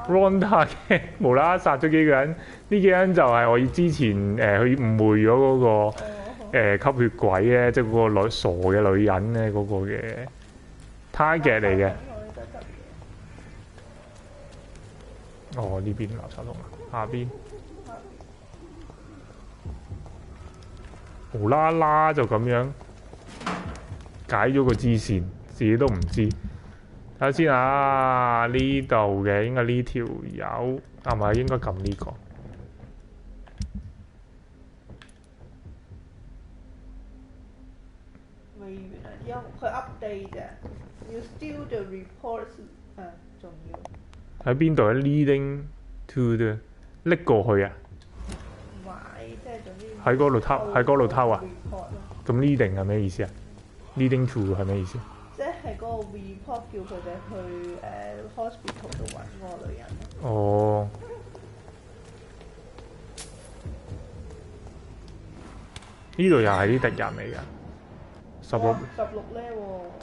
？wrong target， 無啦啦殺咗幾個人，呢幾個人就係我之前佢誤會咗嗰個。吸血鬼咧，即係嗰個傻嘅女人咧，嗰個嘅 target 嚟嘅。哦，呢邊垃圾桶啊，下邊無啦啦就咁樣解咗個支線，自己都唔知。睇下先啊，呢度嘅應該呢條友係咪應該撳呢個？因佢 update 啫，要 steal the reports 仲要。喺邊度啊 ？Leading to the 拎過去啊？唔係，即係總之。喺嗰度偷，喺嗰度偷啊？咁 leading 係咩意思啊 ？Leading to 係咩意思？即係嗰個 report 叫佢哋去hospital 度揾嗰個女人。哦。呢度又係啲敵人嚟㗎。16咧喎，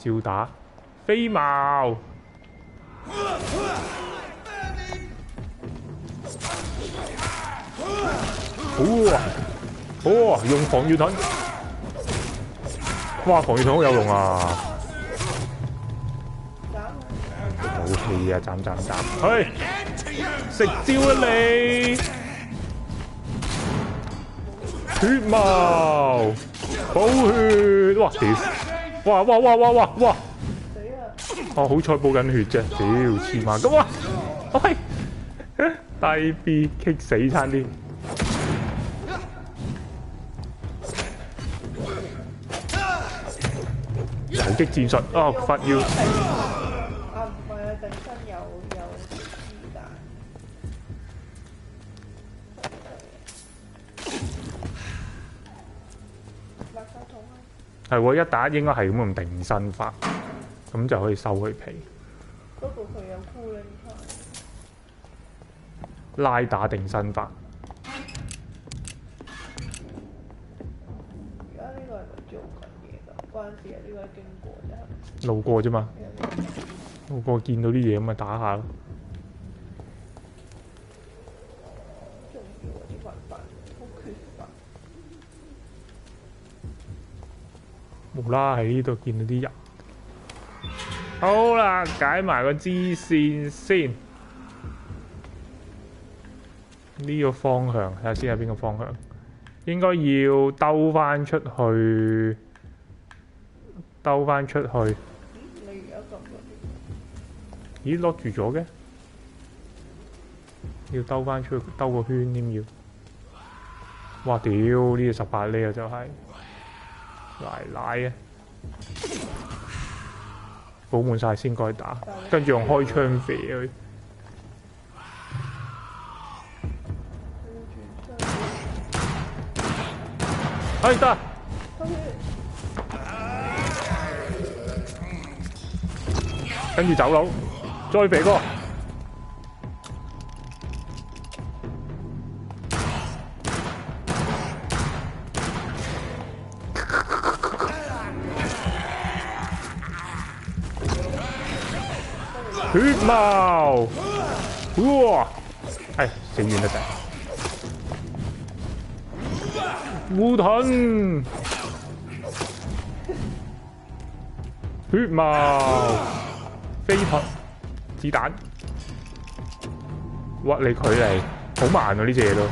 照打飛矛，用防禦盾，哇！防禦盾好有用啊！好氣啊！斬！去食蕉啊你！血矛！補血，哇屌！哇！哦，好彩補緊血啫，屌黐孖咁啊！喂，低 B 棘死差啲。游擊戰術，哦，發要。啊，唔係啊，定身有子彈。係喎，一打應該係咁用定身法，咁就可以收佢皮。不過佢有 cooling time。拉打定身法。而家呢個係咪做緊嘢㗎？關事啊！呢個係經過啫。路過啫嘛，路過見到啲嘢咁咪打下咯。重要啊！啲文法好缺乏。無啦喺呢度見到啲人。好啦，解埋個支線先。呢個方向睇下先係邊個方向，應該要兜翻出去，兜翻出去。你而家撳嗰啲？咦，lock 住咗嘅，要兜翻出去，兜個圈添要。哇！屌，呢個18厘啊，就係奶啊！補滿晒先該打，跟住用開槍射佢。哎得，跟住走佬，再肥哥。血矛，哇！哎，死遠得滯。烏盾，血矛，飛盾，子彈，屈你距離，好慢啊！呢隻嘢都。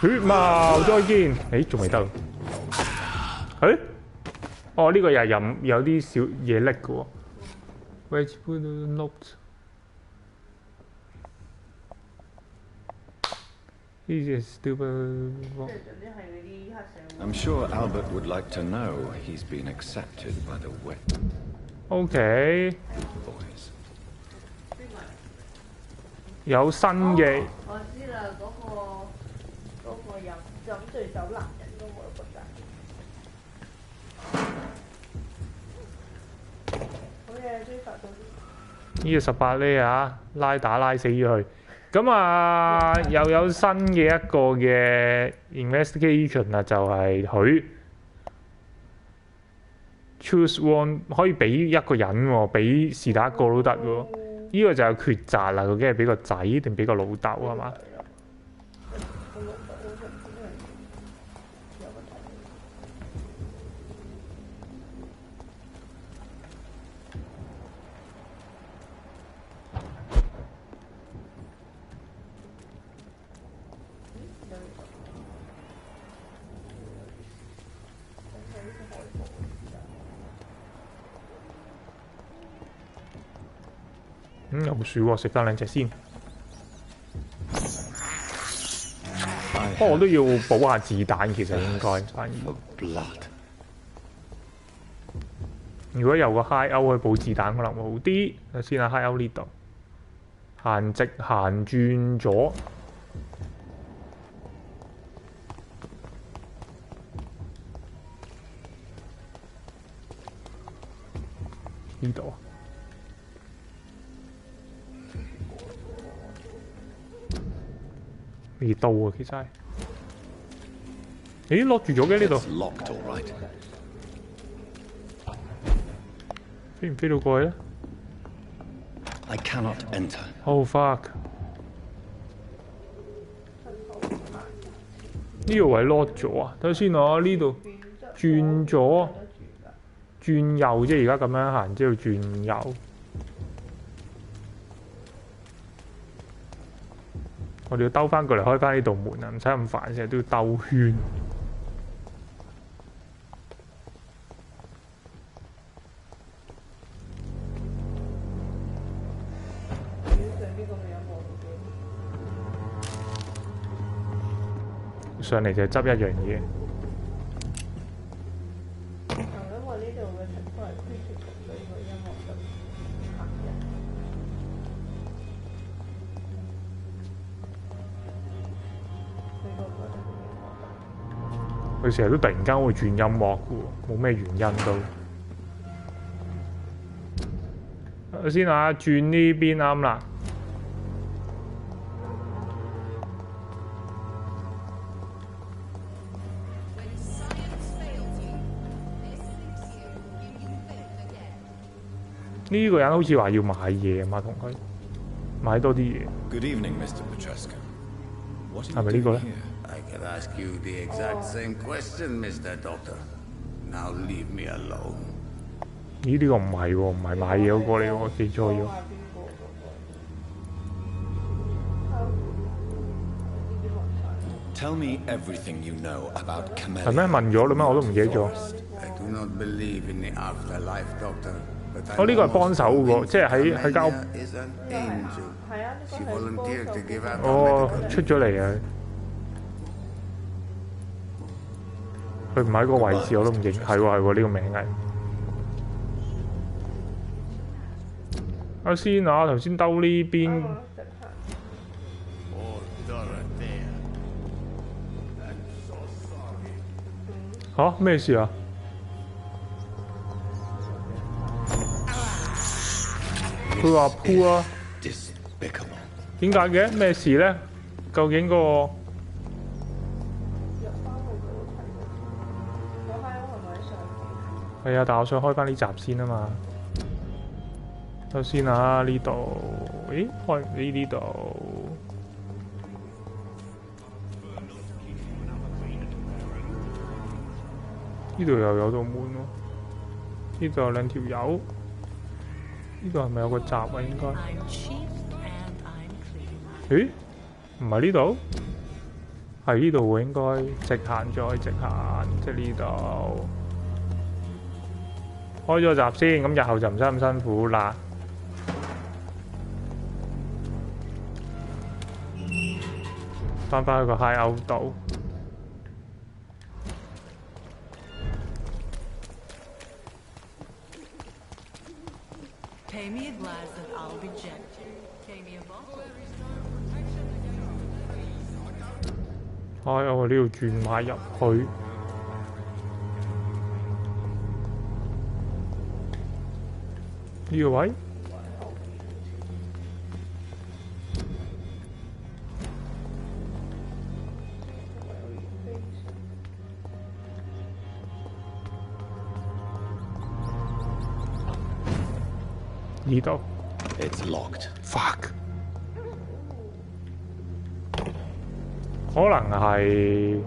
血矛，再見。誒，仲未得。誒？哦，呢個又係有啲小嘢拎嘅喎。Wait, put the note. I'm sure Albert would like to know he's been accepted by the wet. OK. 有新嘅。我知啦，嗰個飲醉酒男人都冇得覺得。好嘢，追殺到啲。呢個18厘啊，拉打拉死咗佢。咁啊，又有新嘅一個嘅 investigation 啊，就係佢 choose one 可以俾一個人喎，俾是但一個都得喎。呢個就係抉擇啦，究竟係俾個仔定俾個老豆係嘛？有鼠喎，食翻2隻先。不過我都要補下子彈，其實應該反而。如果有個 high out 去補子彈，可能會好啲。睇先啊 ，high out 呢度，行直行轉左。呢度啊。未到啊，其實係。咦，lock 住咗嘅呢度。飛唔飛到過去咧 I cannot enter. Oh fuck！ 呢個位 lock 咗啊！睇下先啊，呢度轉左、轉右啫，而家咁樣行之後轉右。我哋要兜翻過嚟開翻呢道門啊，唔使咁煩，成日都要兜圈。上嚟就執一樣嘢。因為呢度嘅情況係 critical，所以個音樂就嚇人。佢成日都突然間會轉音樂嘅喎，冇咩原因都。先啊，轉呢邊啱啦。呢個人好似話要買嘢嘛，同佢買多啲嘢。Good evening, Mr. Petrescu. 係咪呢個咧 I could ask you the exact same question, Mr. Doctor. Now leave me alone. 咦？呢個唔係喎，唔係買嘢嗰個嚟喎，記錯咗。Tell me everything you know about Camellia. 係咩？問咗啦咩？我都唔記得咗。I do not believe in the afterlife, Doctor. 哦，呢個係幫手喎，即係喺間屋。哦，出咗嚟啊！佢唔喺個位置，我都唔認。係喎係喎，呢個名係。阿先啊，頭先兜呢邊。嚇咩事啊？佢話鋪啊，點解嘅？咩事咧？究竟個係啊，但我想開翻呢集先啊嘛。首先啊，呢度，咦，開呢度。呢度又有道門喎，呢度有兩條友，呢度係咪有個閘啊？應該。咦？唔係呢度？係呢度喎，應該直行再直行，即係呢度。開咗閘先，咁日後就唔使咁辛苦啦。翻返去個 hideout 度。Pay me a glass and I'll be gentle. Pay me a bottle. 我呢度轉埋入去。呢個位。呢度。It's locked. Fuck。可能係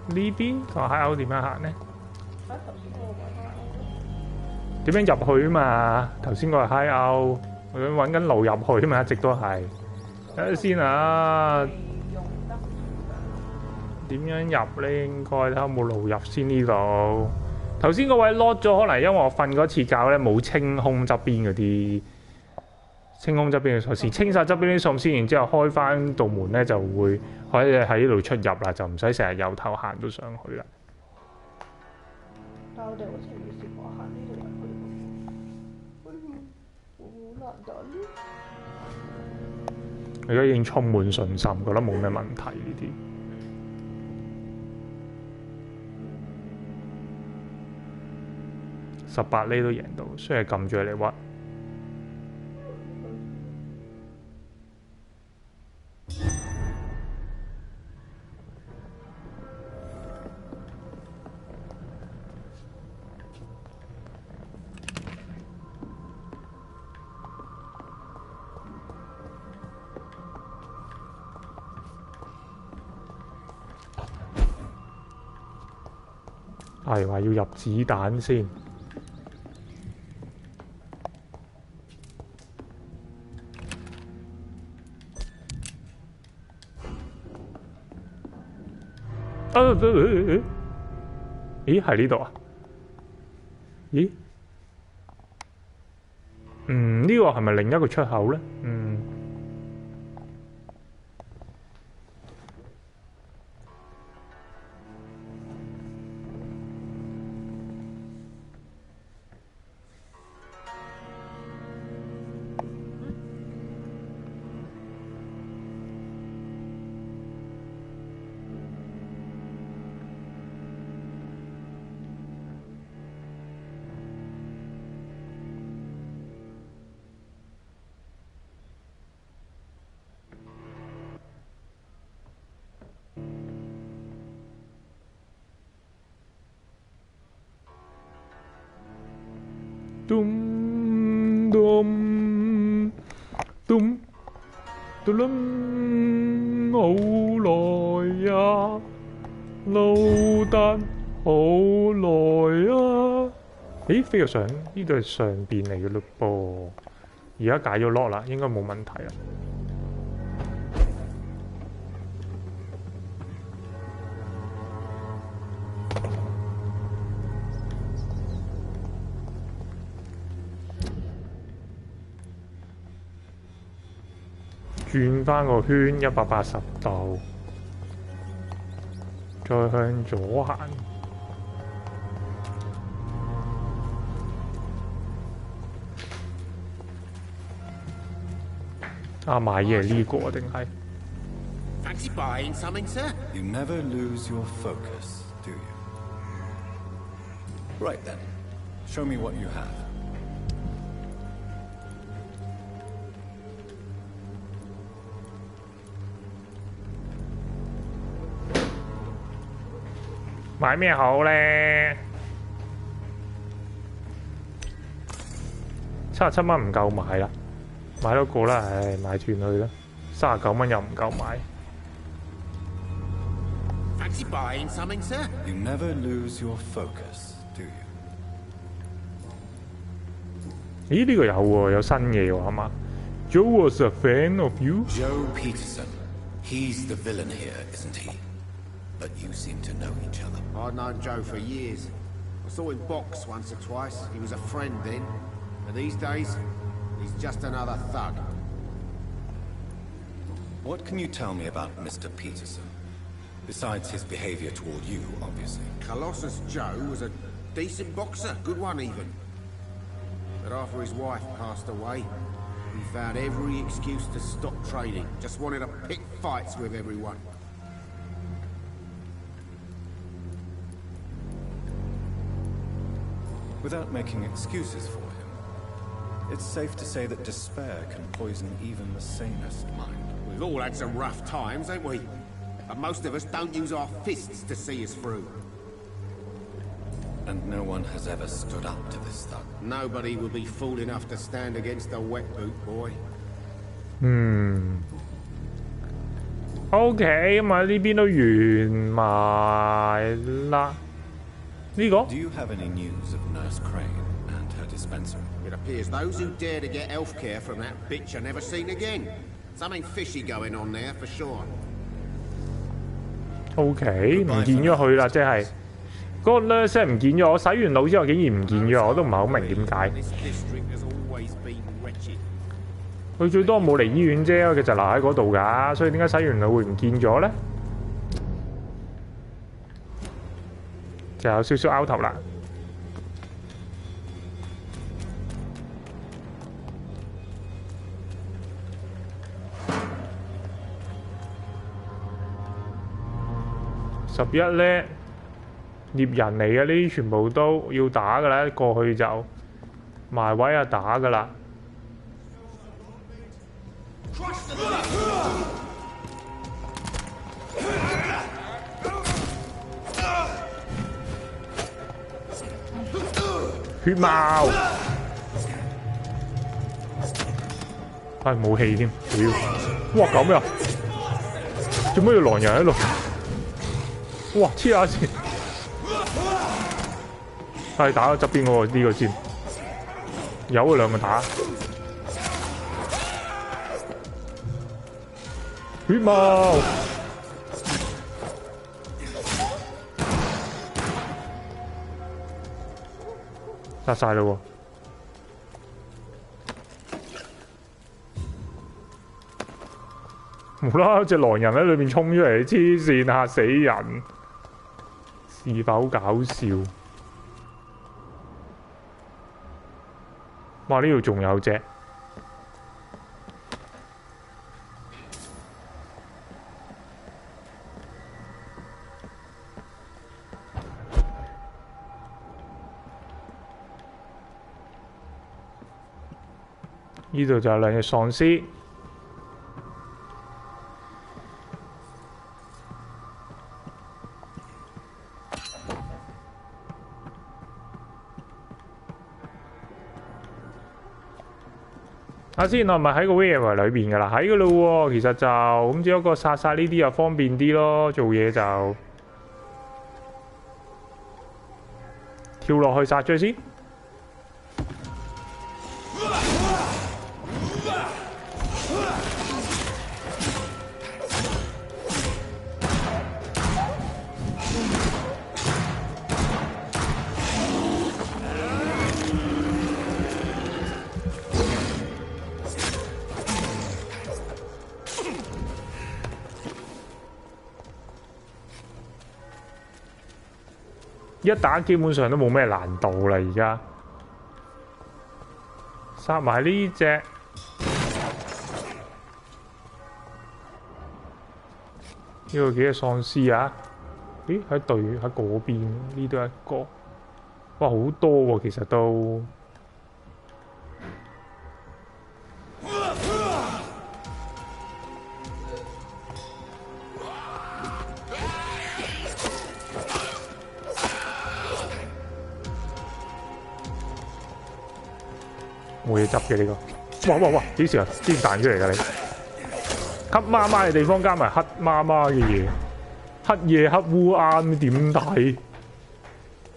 呢邊個 hideout 點樣行呢？點樣入去啊嘛？頭先個係 hideout，我想揾緊路入去啊嘛，一直都係。睇下先啊，點樣入咧？應該睇下有冇路入先呢度。頭先嗰位 lock 咗，可能因為我瞓嗰次覺咧冇清空側邊嗰啲，清空側邊嘅鎖匙，清晒側邊啲鎖先，然之後開翻道門咧就會可以喺呢度出入啦，就唔使成日由頭行到上去啦。但我哋好似未試過行呢度入去，會好難打呢？而家已經充滿信心，覺得冇咩問題呢啲。18厘都贏到，雖然撳住嚟屈。係話要入子彈先。咦，係呢度啊？咦？呢個係咪另一個出口咧？咚咚咚咚咚，好耐啊，路得好耐啊！咦，飛咗上呢度係上邊嚟嘅嘞噃，而家解咗 lock 啦，應該冇問題啦。轉翻個圈180度，再向左行。啊，買嘢係呢個定係 Fancy buying something, sir? You never lose your focus, do you? Right then. Show me what you have. 買咩好咧？77蚊唔夠買啦，買多個啦，唉，買斷去啦。39蚊又唔夠買。Fancy buying something, sir? You never lose your focus, do you? 咦？呢個有喎，有新嘢喎，係嘛 ？Joe was a fan of you. Joe Peterson. He's the villain here, isn't he? But you seem to know each other. I've known Joe for years. I saw him box once or twice. He was a friend then. But these days, he's just another thug. What can you tell me about Mr. Peterson? Besides his behavior toward you, obviously. Colossus Joe was a decent boxer, good one even. But after his wife passed away, he found every excuse to stop training. Just wanted to pick fights with everyone. Without making excuses for him, it's safe to say that despair can poison even the sanest mind. We've all had some rough times, ain't we? But most of us don't use our fists to see us through. And no one has ever stood up to this thug. Nobody would be fool enough to stand against the wet boot boy. OK， 咁啊呢邊都完埋啦。呢個 Do you have any news of Nurse Crane and her dispensary? It appears those who dare to get health care from that bitch are never seen again. Something fishy going on there for sure. OK， 唔見咗佢啦，即係嗰個 nurse 唔見咗，我洗完腦之後竟然唔見咗，我都唔係好明點解。佢最多冇嚟醫院啫，佢就留喺嗰度㗎，所以點解洗完腦會唔見咗咧？就有少少拗頭啦。11咧，獵人嚟嘅呢啲全部都要打㗎啦，過去就埋位啊打㗎啦。血矛，唉冇氣添，屌！哇咁呀，做乜要狼人喺度？哇黐下線，係打咗側邊嗰個呢個先，有嗰兩個打，血矛。殺晒啦喎！無啦啦隻狼人喺裏面衝出嚟，黐線嚇死人！是否搞笑？哇！呢度仲有隻。呢度就有兩隻喪屍，睇先，我係咪喺個 Vampyr 裏邊㗎啦？喺㗎咯喎，其實就咁只不過殺呢啲又方便啲咯，做嘢就跳落去殺咗佢先。一打基本上都冇咩難度啦，而家殺埋呢隻，呢個幾隻喪屍啊？咦，喺嗰邊，呢度一個，哇，好多喎，其實都。冇嘢執嘅呢個，哇！幾時彈出嚟㗎你？黑媽媽嘅地方加埋黑媽媽嘅嘢，黑夜黑烏鴉點睇？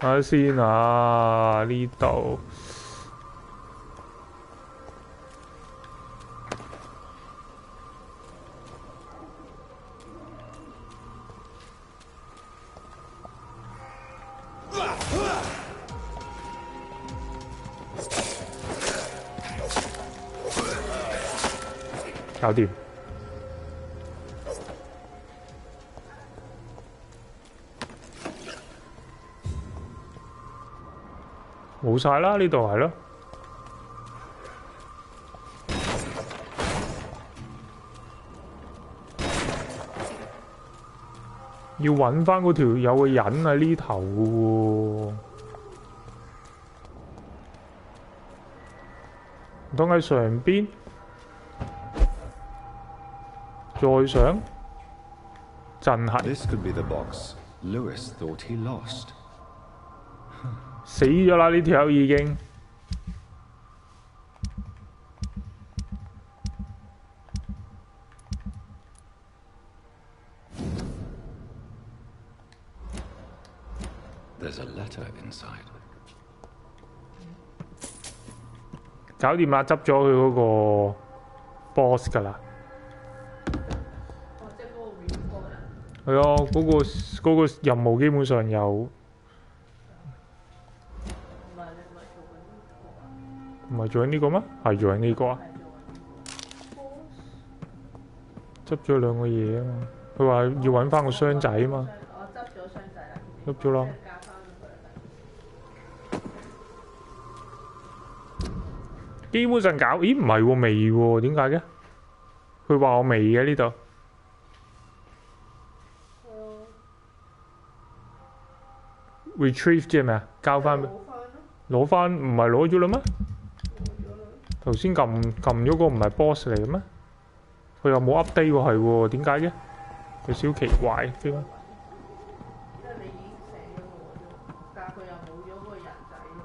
睇下先啊，呢度搞掂。冇晒啦，呢度係咯。要揾翻嗰條有個人喺呢頭喎，唔通喺上邊？再上震撼。死咗啦！呢條友已經。搞掂啦，執咗佢嗰個 boss 㗎啦。係啊，嗰個任務基本上有。唔係做緊呢個咩？係做緊呢個啊！執咗兩個嘢啊嘛，佢話要揾翻個箱仔啊嘛。我執咗箱仔啦。執咗啦。基本上搞，咦唔係喎，未喎，點解嘅？佢話我未嘅呢度。retrieve 即係咩啊？交翻俾攞翻，唔係攞咗啦咩？頭先撳咗個唔係 boss 嚟嘅咩？佢又冇 update 喎，係喎，點解嘅？有少奇怪嘅。因為你已經寫咗個，但係佢又冇咗嗰個人仔喎。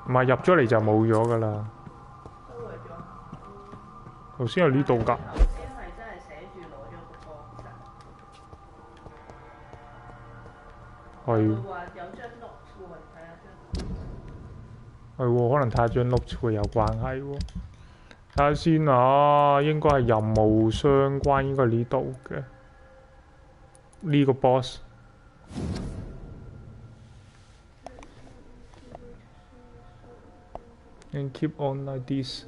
唔係入咗嚟就冇咗㗎啦。頭先喺呢度㗎。頭先係真係寫住攞咗個 box。係。佢話有張 note 喎，睇下張。係喎，可能睇下張 note 會有關係喎。睇下先啊，應該係任務相關，應該係呢度嘅。呢個 boss。And keep on like this。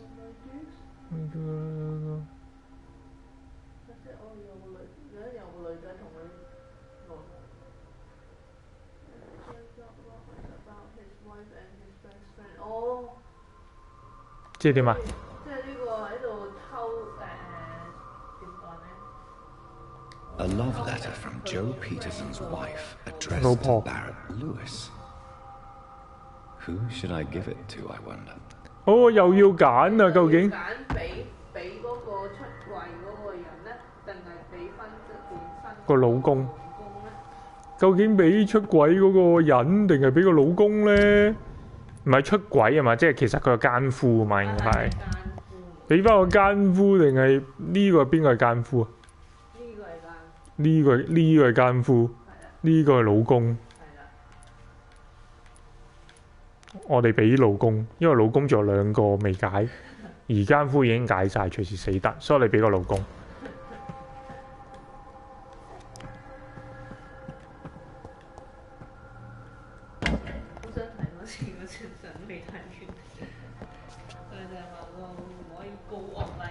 即係點啊？即係呢個喺度偷點講呢 A love letter from Joe Peterson's wife addressed to Barrett Lewis. Who should I give it to, I wonder? 哦，又要揀啊！究竟？揀俾嗰個出櫃嗰個人呢，定係俾翻本身個老公？究竟俾出軌嗰個人，定係俾個老公呢？唔係出軌啊嘛，即係其實佢係奸夫啊嘛，應該係。俾翻個奸夫定係呢個係邊個係奸夫啊？呢個係奸夫，呢個係老公。我哋俾老公，因為老公仲有2個未解，而奸夫已經解晒，隨時死得，所以你俾個老公。好想睇多次嗰張相，未睇完。佢就話唔可以高惡低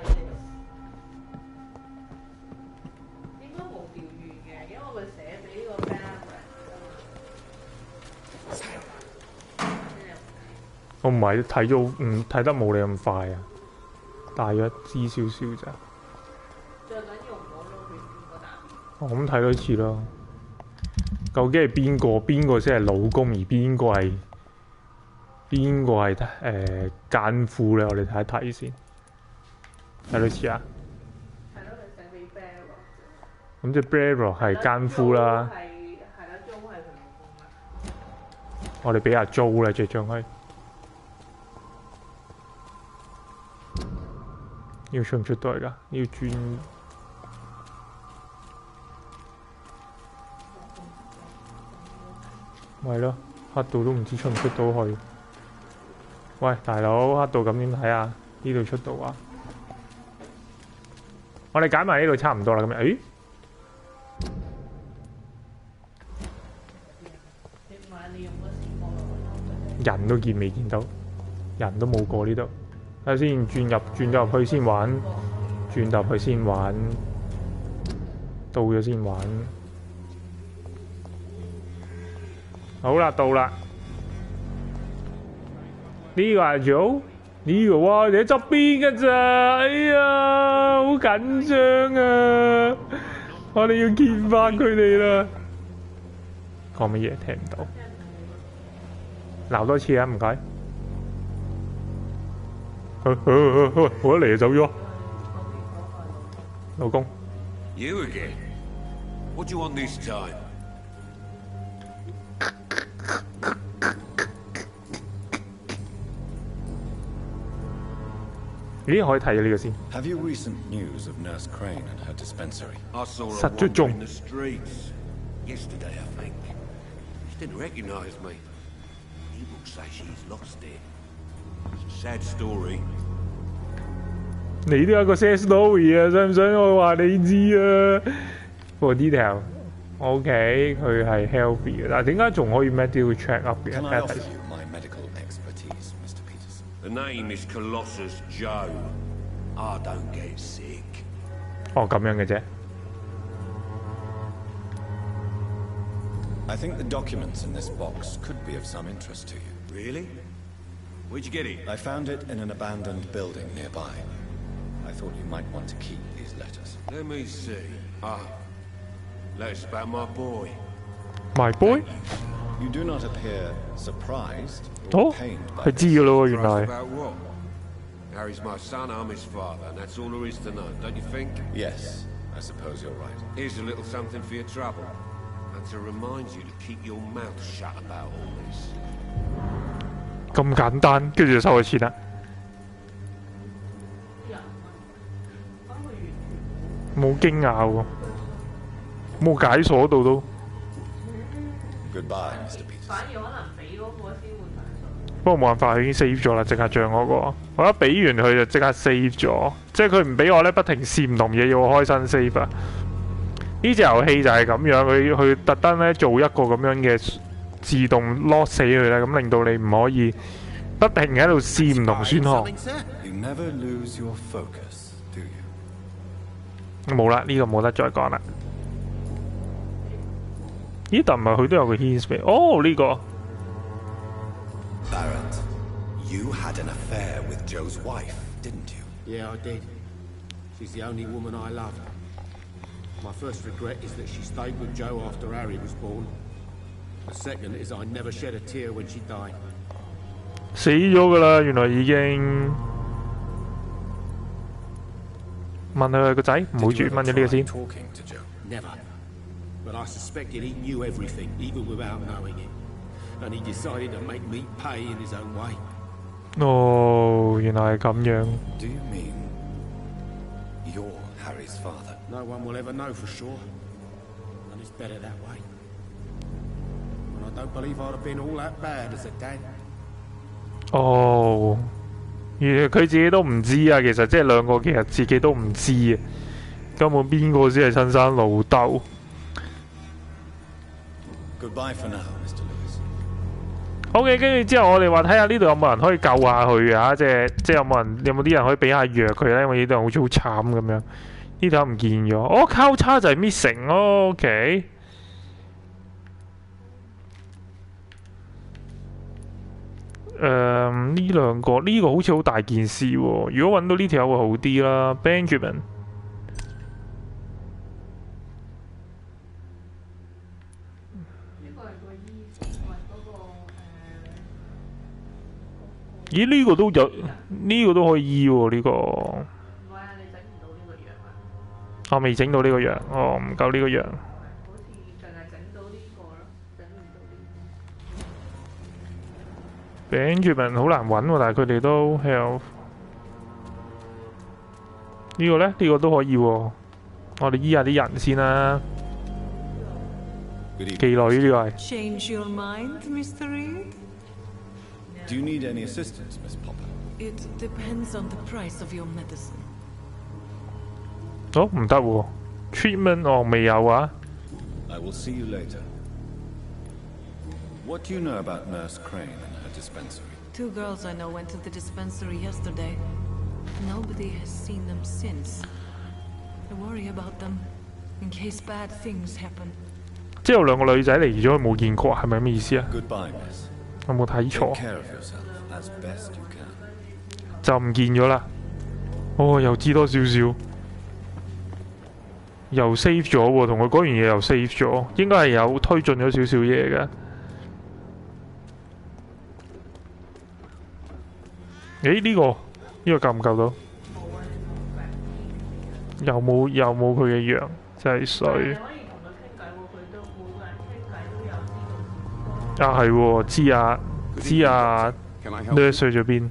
應該冇調完嘅，因為佢寫俾呢個 Vampyr 我唔係睇咗，睇得冇你咁快啊，大約知少少咋。最緊要唔好撈亂邊個打。我咁睇多次咯。究竟係邊個先係老公，而邊個係奸夫咧？我哋睇一睇先。睇多次啊！係咯，你寫俾 Vampyr。咁即係 Vampyr 係奸夫啦。係啦 ，Jo 係佢老公啦。我哋俾阿 Jo 啦，最將佢。要出唔出到嚟㗎？要轉。咪咯，黑道都唔知出唔出到去。喂，大佬，黑道咁點睇啊？呢度出到啊！我哋揀埋呢度差唔多啦，咁樣，人都未見到，人都冇過呢度。睇下先，轉咗入去先玩，轉入去先玩，到咗先玩。好啦，到啦。呢個係做呢個哇，你喺側邊㗎咋？哎呀，好緊張啊！我哋要見翻佢哋啦。講乜嘢？聽唔到。鬧多次啊！唔該。我一嚟就走咗。老公。You again? What do you want this time? 咦，可以睇下呢個先。Have you recent news of Nurse Crane and her dispensary? I saw her 殺咗中 in the streets yesterday, I think. She didn't recognise me. People say she's lost it. It's a sad story. 你都有個 sad story 啊，想唔想我話你知啊 ？For detail， OK， 佢係 healthy 嘅，但係點解仲可以 medical check up 嘅？ Can I offer you my medical expertise, Mr. Peterson? The name is Colossus Joe. I don't get sick. 哦，咁樣嘅啫。I think the documents in this box could be of some interest to you. Really? Where'd you get it? I found it in an abandoned building nearby. I thought you might want to keep these letters. Let me see. Letters about my boy. My boy? You do not appear surprised 哦， or pained by 佢知㗎咯，原 Surprised 來。 about what? Harry's my son, I'm his father, and that's all there is to know, don't you think? Yes, I suppose you're right. Here's a little something for your trouble. And to remind you to keep your mouth shut about all this. 咁簡單，跟住就收咗錢啦。冇驚訝喎，冇解鎖到都。 Goodbye, Mr. Peterson. 反而可能俾嗰個先會解鎖。不過冇辦法，佢已經 save 咗啦，即刻將嗰個。我一俾完佢就即刻 save 咗，即係佢唔俾我咧不停試唔同嘢，要我開新 save 啊！呢隻遊戲就係咁樣，佢特登咧做一個咁樣嘅自動 lock 死佢咧，咁令到你唔可以不停喺度試唔同選項。 You never lose your focus, do you? 冇啦，呢個冇得再講啦。咦？但唔係佢都有個 hint 俾？哦，呢個。 Barrett, you had an affair with Joe's wife, didn't you? Yeah, I did. She's the only woman I loved. My first regret is that she stayed with Joe after Harry was born. The second is I never shed a tear when she died. 死咗㗎啦，原來已經。問佢個仔，唔好住，問咗呢個先。 Never. But I suspected he knew everything, even without knowing it. And he decided to make me pay in his own way. 哦，原來係咁樣。 Do you mean you're Harry's father. No one will ever know for sure. And it's better that way. And I don't believe I'd have been all that bad as a dad. 哦，原來佢自己都唔知啊！其實即係兩個其實自己都唔知啊，根本邊個先係親生老豆？Goodbye for now, Mr. Lewis. OK， 跟住之後我哋話睇下呢度有冇人可以救下佢啊！即係有冇啲人可以俾下藥佢咧？因為呢度人好似好慘咁樣。呢度唔見咗，哦交叉就係 missing 咯 ，OK。呢兩個呢個好似好大件事喎，如果揾到呢條友會好啲啦 ，Benjamin。咦？呢個都有，呢個都可以醫喎，呢個。唔係啊，你整唔到呢個藥啊？我未整到呢個藥，哦唔夠呢個藥。好似淨係整到呢個咯，整唔到呢個。Benjamin 好難揾喎，但係佢哋都係呢個咧，呢個都可以喎。我哋醫下啲人先啦。妓女呢個係。Change your mind, Mr. Reed? Do you need any assistance, Miss Popper? It depends on the price of your medicine. 哦，唔得喎 ，treatment 哦未有啊。I will see you later. What do you know about Nurse Crane and her dispensary? 2 girls I know went to the dispensary yesterday. Nobody has seen them since. I worry about them, in case bad things happen. 即係有兩個女仔嚟咗，冇見過，係咪咩意思啊？ Goodbye, Miss. 有冇睇錯？ Take care of yourself as best you can. 就唔見咗啦。哦，又知多少少，又 save 咗喎，同佢講完嘢又 save 咗，應該係有推進咗少少嘢嘅。誒呢個夠唔夠到？又冇佢嘅藥，真係衰。啊係喎，知啊 ，nurse 去咗邊？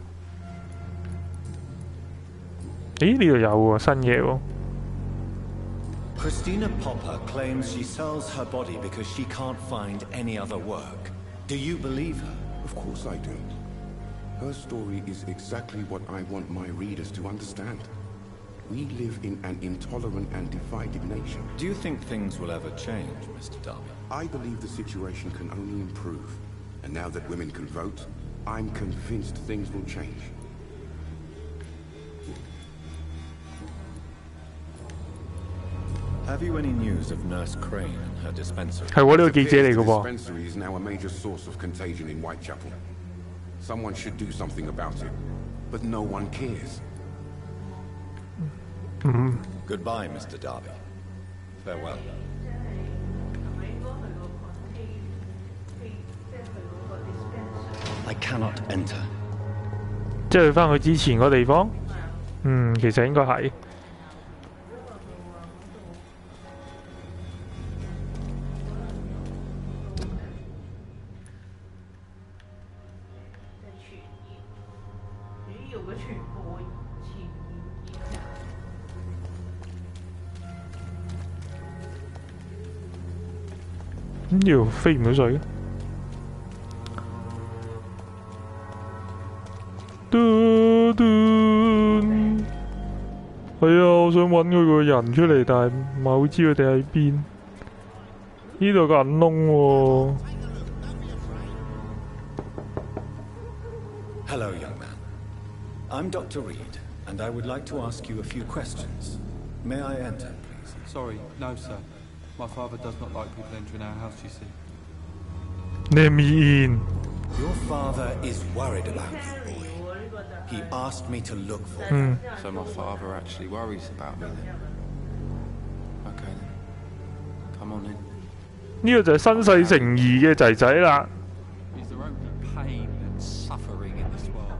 咦呢度有喎，新嘢喎。Christina Popper claims she sells her body because she can't find any other work. Do you believe her? Of course I do. Her story is exactly what I want my readers to understand. We live in an intolerant and divided nation. Do you think things will ever change, Mr. Darby? I believe the situation can only improve. And now that women can vote, I'm convinced things will change. Have you any news of Nurse Crane and her dispensary? 係喎，呢個記者嚟嘅喎。 Dispensary is now a major source of contagion in Whitechapel. Someone should do something about it, but no one cares. Goodbye, Mr. Darby. Farewell. I cannot enter. 即係去翻佢之前個地方。其實應該係。呢條飛唔到水嘅。係啊，我想揾佢個人出嚟，但係唔係好知佢哋喺邊。呢度個銀窿喎。Hello, young man. I'm Dr. Reed, and I would like to ask you a few questions. May I enter, please? Sorry, no, sir. My father does not like people entering our house, you see. Let me in. Your father is worried about you, boy. He asked me to look for you. So my father actually worries about me then. Okay then. Come on in. 呢個就係身世成疑嘅仔仔啦。Is there only pain and suffering in this world?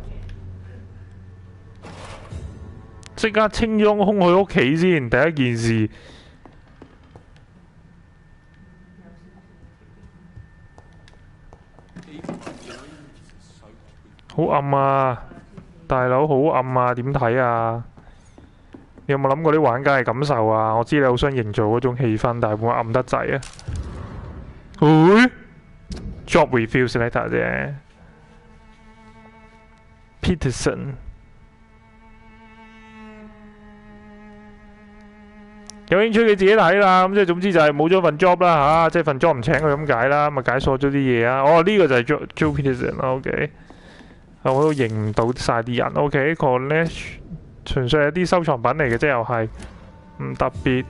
即刻清咗空去屋企先，第一件事。好暗啊！大佬好暗啊，點睇啊？你有冇諗過啲玩家嘅感受啊？我知你好想營造嗰種氣氛，但係會暗得滯啊。Job refuse letter 啫。Peterson 有興趣你自己睇啦。咁即係總之就係冇咗份 job 啦即係份 job 唔請佢咁解啦，咪解鎖咗啲嘢啊。呢個就係 Joe Peterson 啦。OK， 我都認唔到晒啲人。OK，college 純粹係一啲收藏品嚟嘅啫，又係唔特別。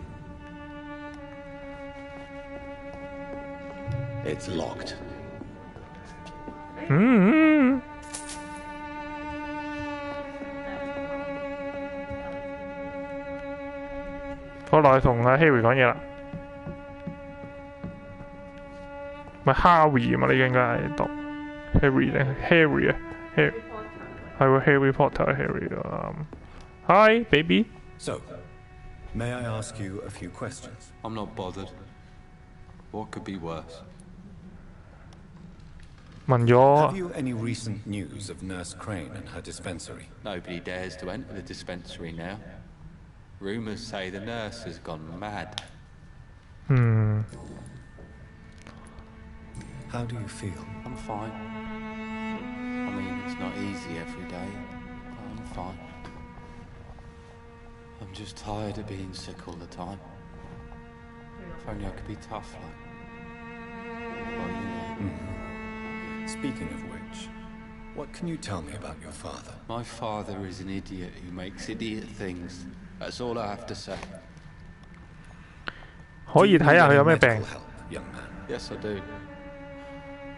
It's locked. 我落去同阿 Harry 講嘢啦，咪 Harry 嘛？你應該係讀 Harry 定 Harry 啊？係喎 Harry Potter Harry Hi, baby. So, may I ask you a few questions? I'm not bothered. What could be worse? 問咗 Have you any recent news of Nurse Crane and her dispensary? Nobody dares to enter the dispensary now. Rumors say the nurse has gone mad. How do you feel? I'm fine. I mean, it's not easy every day, but I'm fine. I'm just tired of being sick all the time. If only I could be tough like... Well, you know. Speaking of which, what can you tell me about your father? My father is an idiot who makes idiot things. That's all I have to say. 可以睇下佢有咩病。Yes, I do.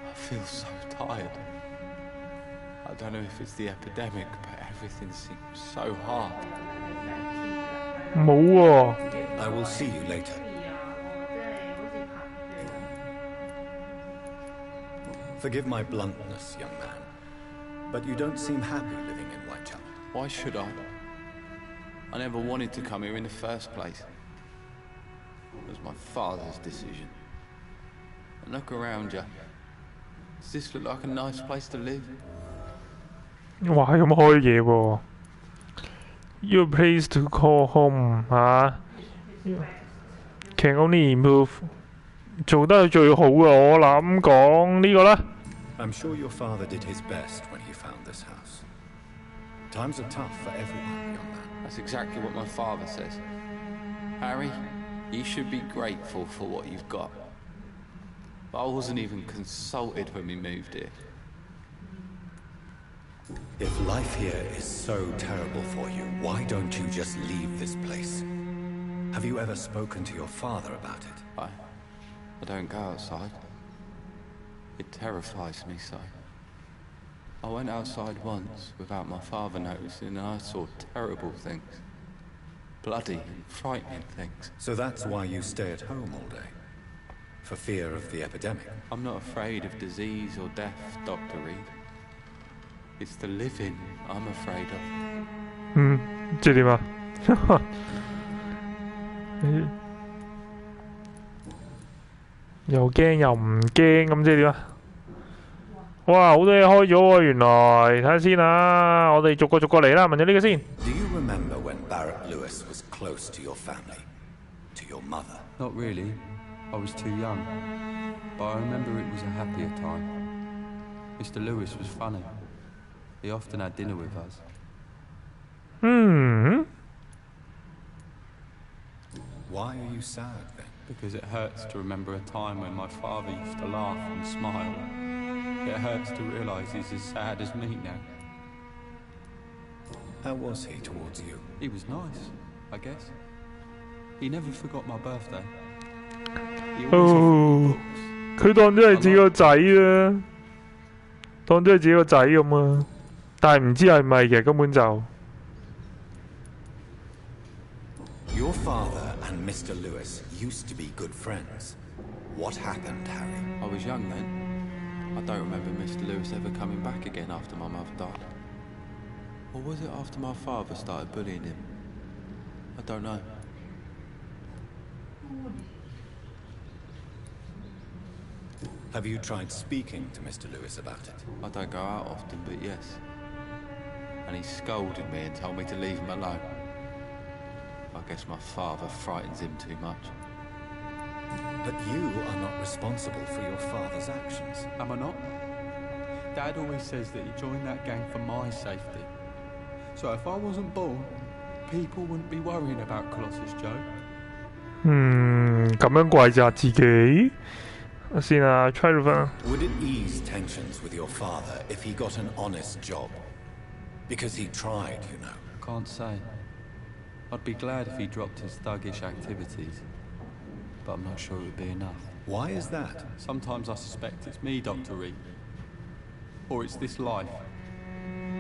I feel so tired. I don't know if it's the epidemic, but everything seems so hard. 冇喎。I will see you later. Forgive my bluntness, young man, but you don't seem happy living in Whitechapel. Why should I? I never wanted to come here in the first place. It was my father's decision. And look around you. Does this look like a nice place to live? 哇，咁開嘢喎 ！Your place to call home can only improve。做得最好嘅，我諗講呢個啦。I'm sure your father did his best when he found this house. Times are tough for everyone, young man. That's exactly what my father says. Harry, you should be grateful for what you've got. But I wasn't even consulted when we moved here. If life here is so terrible for you, why don't you just leave this place? Have you ever spoken to your father about it? I don't go outside. It terrifies me so. I went outside once without my father noticing and I saw terrible things. Bloody and frightening things. So that's why you stay at home all day? For fear of the epidemic? I'm not afraid of disease or death, Dr. Reed. It's the living I'm afraid of. 即係點啊？又驚又唔驚咁即係點啊？哇，好多嘢開咗喎，原來睇下先啊！我哋逐個嚟啦，問咗呢個先。Do you remember when Barrett Lewis was close to your family, to your mother? Not really. I was too young. But I remember it was a happier time. Mr. Lewis was funny. He often had dinner with us. Why are you sad then? Because it hurts to remember a time when my father used to laugh and smile. It hurts to realise he's as sad as me now. How was he towards you? He was nice, I guess. He never forgot my birthday. He always offered me books. 佢當咗係自己個仔啊，當咗係自己個仔咁啊，但係唔知係咪嘅根本就。Your father and Mr. Lewis used to be good friends. What happened, Harry? I was young then. I don't remember Mr. Lewis ever coming back again after my mother died. Or was it after my father started bullying him? I don't know. Have you tried speaking to Mr. Lewis about it? I don't go out often, but yes. And he scolded me and told me to leave him alone. I guess my father frightens him too much. But you are not responsible for your father's actions. Am I not? Dad always says that he joined that gang for my safety. So if I wasn't born, people wouldn't be worrying about Colossus Joe. 咁樣怪責自己先啊 ，try to find. Would it ease tensions with your father if he got an honest job? Because he tried, you know. Can't say. I'd be glad if he dropped his thuggish activities, but I'm not sure it would be enough. Why is that? Sometimes I suspect it's me, Dr. Reed. Or it's this life.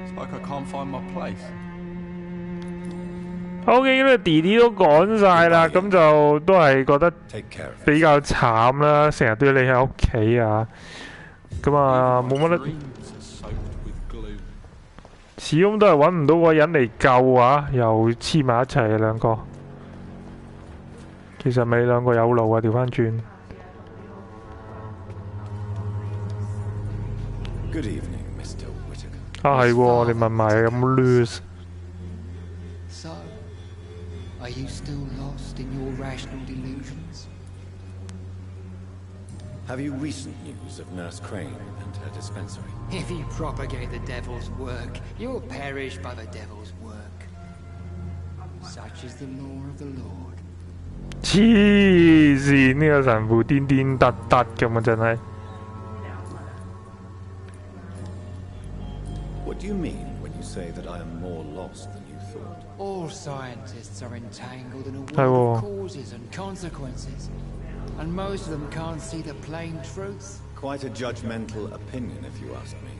It's like I can't find my place. OK， 呢弟弟都趕晒啦，咁就都係覺得比較慘啦，成日都要你喺屋企啊，咁啊冇乜得，始終都係揾唔到個人嚟救啊，又黐埋一齊兩個。其實咪兩個有路啊，調翻轉。Good evening, Mr. Whittaker. 啊係喎，你問埋咁 loose。So, are you still lost in your rational delusions? Have you recent news of Nurse Crane and her dispensary? If you propagate the devil's work, you'll perish by the devil's work. Such is the law of the Lord. 黐線，呢個神父癲癲突突咁啊！真係。What do you mean when you say that I am more lost than you thought? All scientists are entangled in a world of causes and consequences, and most of them can't see the plain truth. Quite a judgmental opinion, if you ask me.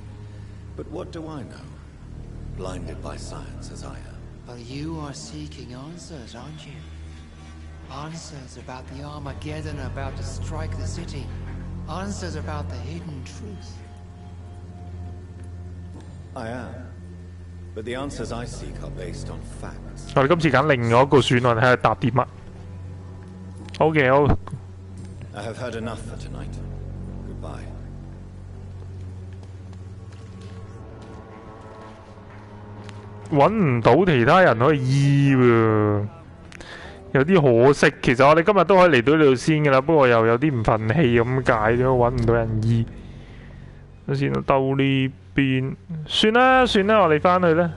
But what do I know? Blinded by science as I am. But you are seeking answers, aren't you? Answers about the Armageddon about to strike the city. Answers about the hidden truth. I am. But the answers I seek are based on facts. 我哋今次揀另外一個選項，睇下答啲乜。OK， 好。I have heard enough for tonight. Goodbye. 揾唔到其他人可以醫喎，有啲可惜。其實我哋今日都可以嚟到呢度先㗎啦，不過又有啲唔憤氣咁解，點解揾唔到人醫？等先啦，兜呢邊，算啦，我哋翻去啦。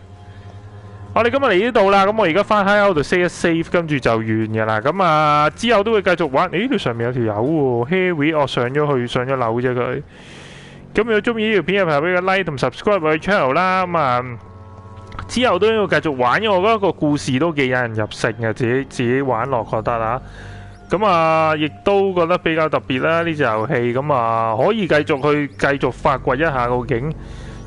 我哋今日嚟呢度啦，咁我而家翻喺嗰度 save 一 save， 跟住就完㗎啦。咁啊，之後都會繼續玩。呢度上面有條友喎 ，Harry， 我上咗樓啫佢。咁如果中意呢條片，就俾個 like 同 subscribe 我嘅 channel 啦。咁啊，之後都要繼續玩，因為我覺得個故事都幾引人入勝嘅，自己玩落覺得啊。咁啊，亦都覺得比較特別啦呢隻遊戲。咁啊，可以繼續發掘一下究竟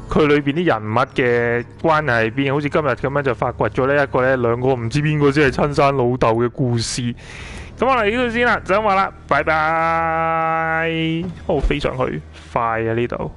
佢裏邊啲人物嘅關係喺邊，好似今日咁樣就發掘咗呢一個呢兩個唔知邊個先係親生老豆嘅故事。咁我嚟呢度先啦，就咁話啦，拜拜。我飛上去，快啊呢度。